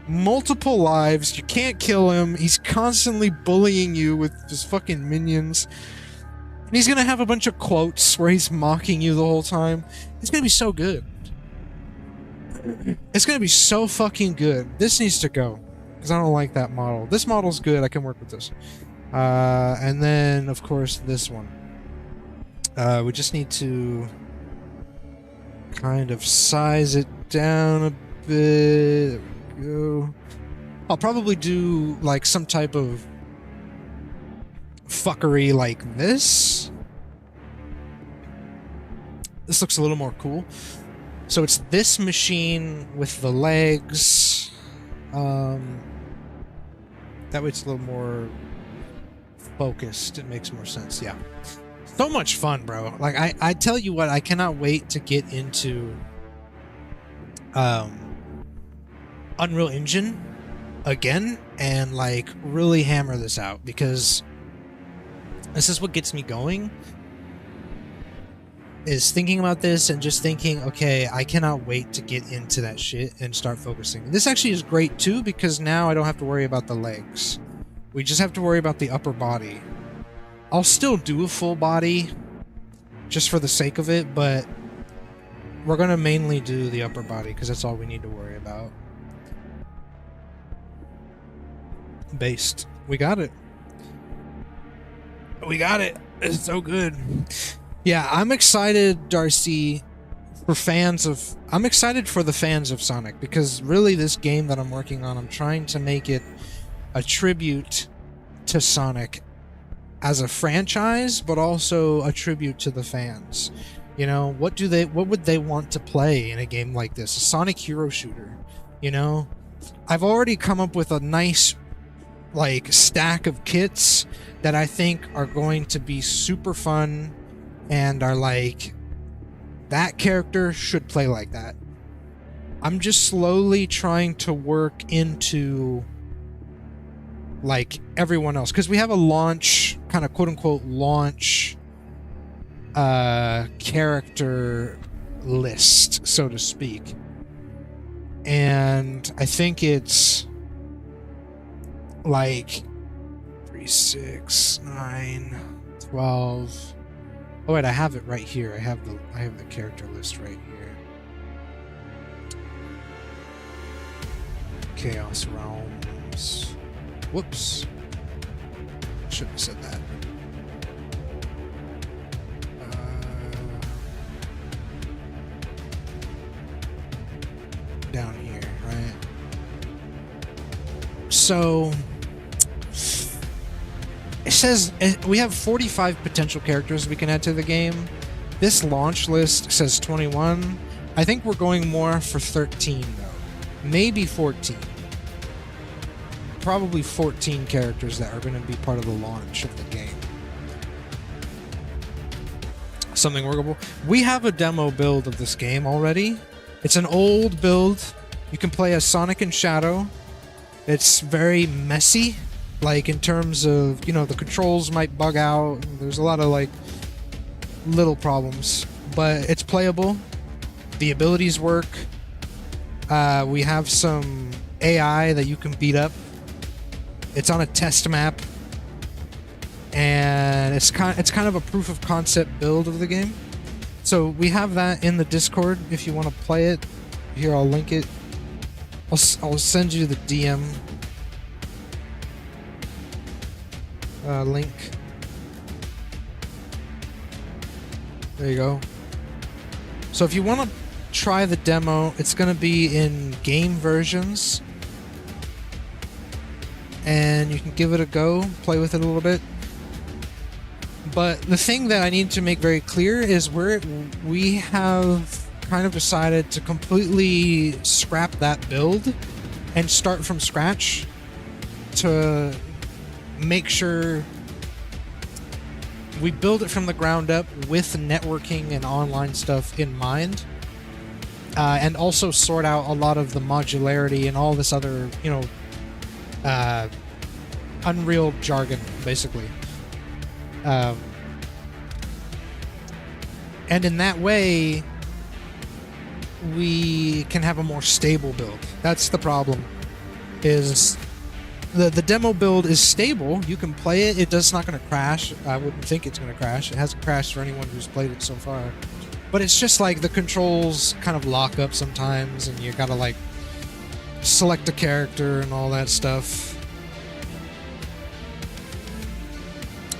Multiple lives, you can't kill him, he's constantly bullying you with his fucking minions. And he's gonna have a bunch of quotes where he's mocking you the whole time. It's gonna be so good. It's gonna be so fucking good. This needs to go, because I don't like that model. This model's good, I can work with this. And then, of course, this one. We just need to kind of size it down a bit. There we go. I'll probably do like some type of fuckery like this. This looks a little more cool. So it's this machine with the legs. That way it's a little more focused. It makes more sense. Yeah. So much fun, bro. Like, I tell you what, I cannot wait to get into Unreal Engine again and like really hammer this out, because this is what gets me going, is thinking about this and just thinking, okay, I cannot wait to get into that shit and start focusing. This actually is great too, because now I don't have to worry about the legs. We just have to worry about the upper body. I'll still do a full body just for the sake of it, but we're going to mainly do the upper body because that's all we need to worry about. Based. We got it. We got it. It's so good. Yeah, I'm excited, Darcy, I'm excited for the fans of Sonic, because really this game that I'm working on, I'm trying to make it a tribute to Sonic as a franchise, but also a tribute to the fans. You know, what would they want to play in a game like this? A Sonic hero shooter, you know? I've already come up with a nice, like, stack of kits that I think are going to be super fun and are like, that character should play like that. I'm just slowly trying to work into like everyone else, because we have a launch, kind of quote-unquote launch character list, so to speak, and I think it's like 3, 6, 9, 12. Oh wait, I have it right here. I have the character list right here. Chaos Realms. Whoops. Shouldn't have said that. Down here, right? So it says we have 45 potential characters we can add to the game. This launch list says 21. I think we're going more for 13 though. Maybe 14. Probably 14 characters that are going to be part of the launch of the game. Something workable. We have a demo build of this game already. It's an old build. You can play as Sonic and Shadow. It's very messy, like in terms of, you know, the controls might bug out. There's a lot of like little problems, but it's playable. The abilities work. We have some AI that you can beat up. It's on a test map, and it's kind of a proof of concept build of the game. So we have that in the Discord if you want to play it. Here, I'll link it. I'll send you the DM link. There you go. So if you want to try the demo, it's going to be in game versions, and you can give it a go, play with it a little bit. But the thing that I need to make very clear is we have kind of decided to completely scrap that build and start from scratch to make sure we build it from the ground up with networking and online stuff in mind, and also sort out a lot of the modularity and all this other, you know, Unreal jargon, basically. And in that way, we can have a more stable build. That's the problem. Is the demo build is stable. You can play it. It's not going to crash. I wouldn't think it's going to crash. It hasn't crashed for anyone who's played it so far. But it's just like the controls kind of lock up sometimes, and you got to like select a character and all that stuff.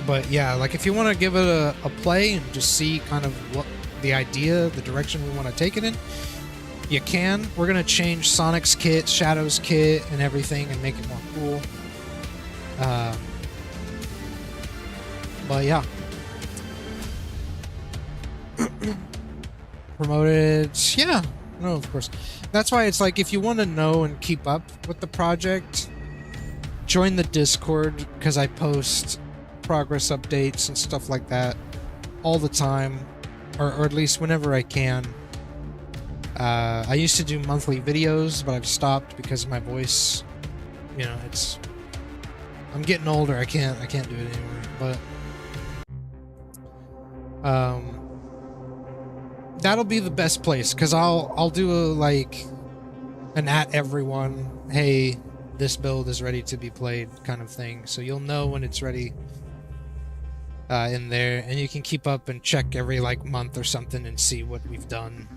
But yeah, like if you want to give it a play and just see kind of what the idea, the direction we want to take it in, you can. We're going to change Sonic's kit, Shadow's kit, and everything and make it more cool. But yeah. Promoted. Yeah. No, of course. That's why it's like if you want to know and keep up with the project, join the Discord, because I post progress updates and stuff like that all the time, or at least whenever I can. I used to do monthly videos, but I've stopped because of my voice. You know, I'm getting older. I can't do it anymore. But that'll be the best place, because I'll do an at everyone, hey, this build is ready to be played kind of thing, so you'll know when it's ready. In there, and you can keep up and check every like month or something and see what we've done.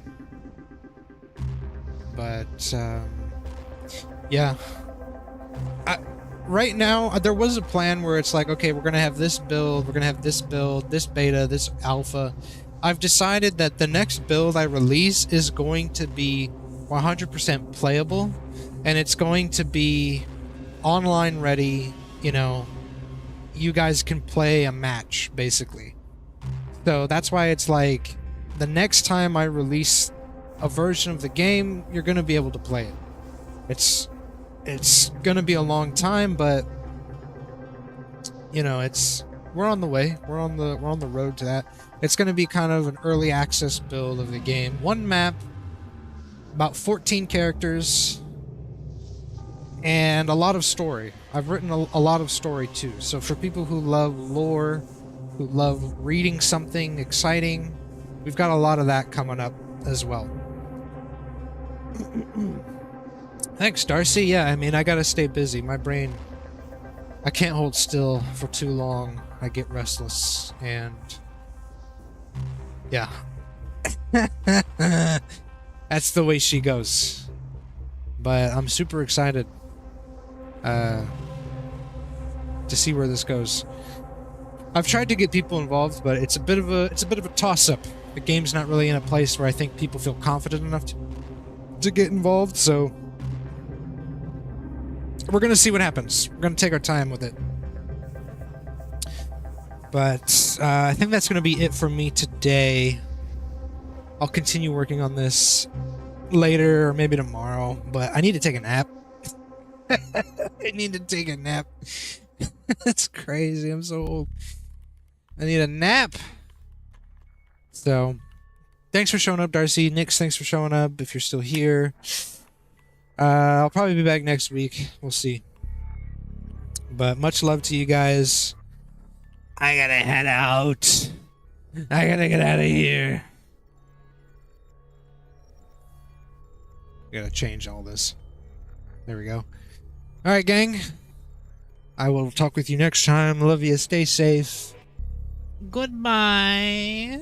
But yeah, right now there was a plan where it's like, okay, we're gonna have this build, this beta, this alpha. I've decided that the next build I release is going to be 100% playable, and it's going to be online ready, you know. You guys can play a match, basically. So that's why it's like, the next time I release a version of the game, you're gonna be able to play it. It's gonna be a long time, but you know, we're on the way. We're on the road to that. It's gonna be kind of an early access build of the game. One map, about 14 characters, and a lot of story. I've written a lot of story too. So for people who love lore, who love reading something exciting, we've got a lot of that coming up as well. Thanks, Darcy. Yeah, I mean, I gotta stay busy. My brain, I can't hold still for too long. I get restless, and yeah. That's the way she goes. But I'm super excited to see where this goes. I've tried to get people involved, but it's a bit of a toss-up. The game's not really in a place where I think people feel confident enough to get involved, so we're gonna see what happens. We're gonna take our time with it. But I think that's gonna be it for me today. I'll continue working on this later or maybe tomorrow, but I need to take a nap. I need to take a nap. That's crazy. I'm so old. I need a nap. So, thanks for showing up, Darcy. Nix, thanks for showing up if you're still here. I'll probably be back next week. We'll see. But much love to you guys. I gotta head out. I gotta get out of here. Gotta change all this. There we go. Alright, gang. I will talk with you next time. Love you. Stay safe. Goodbye.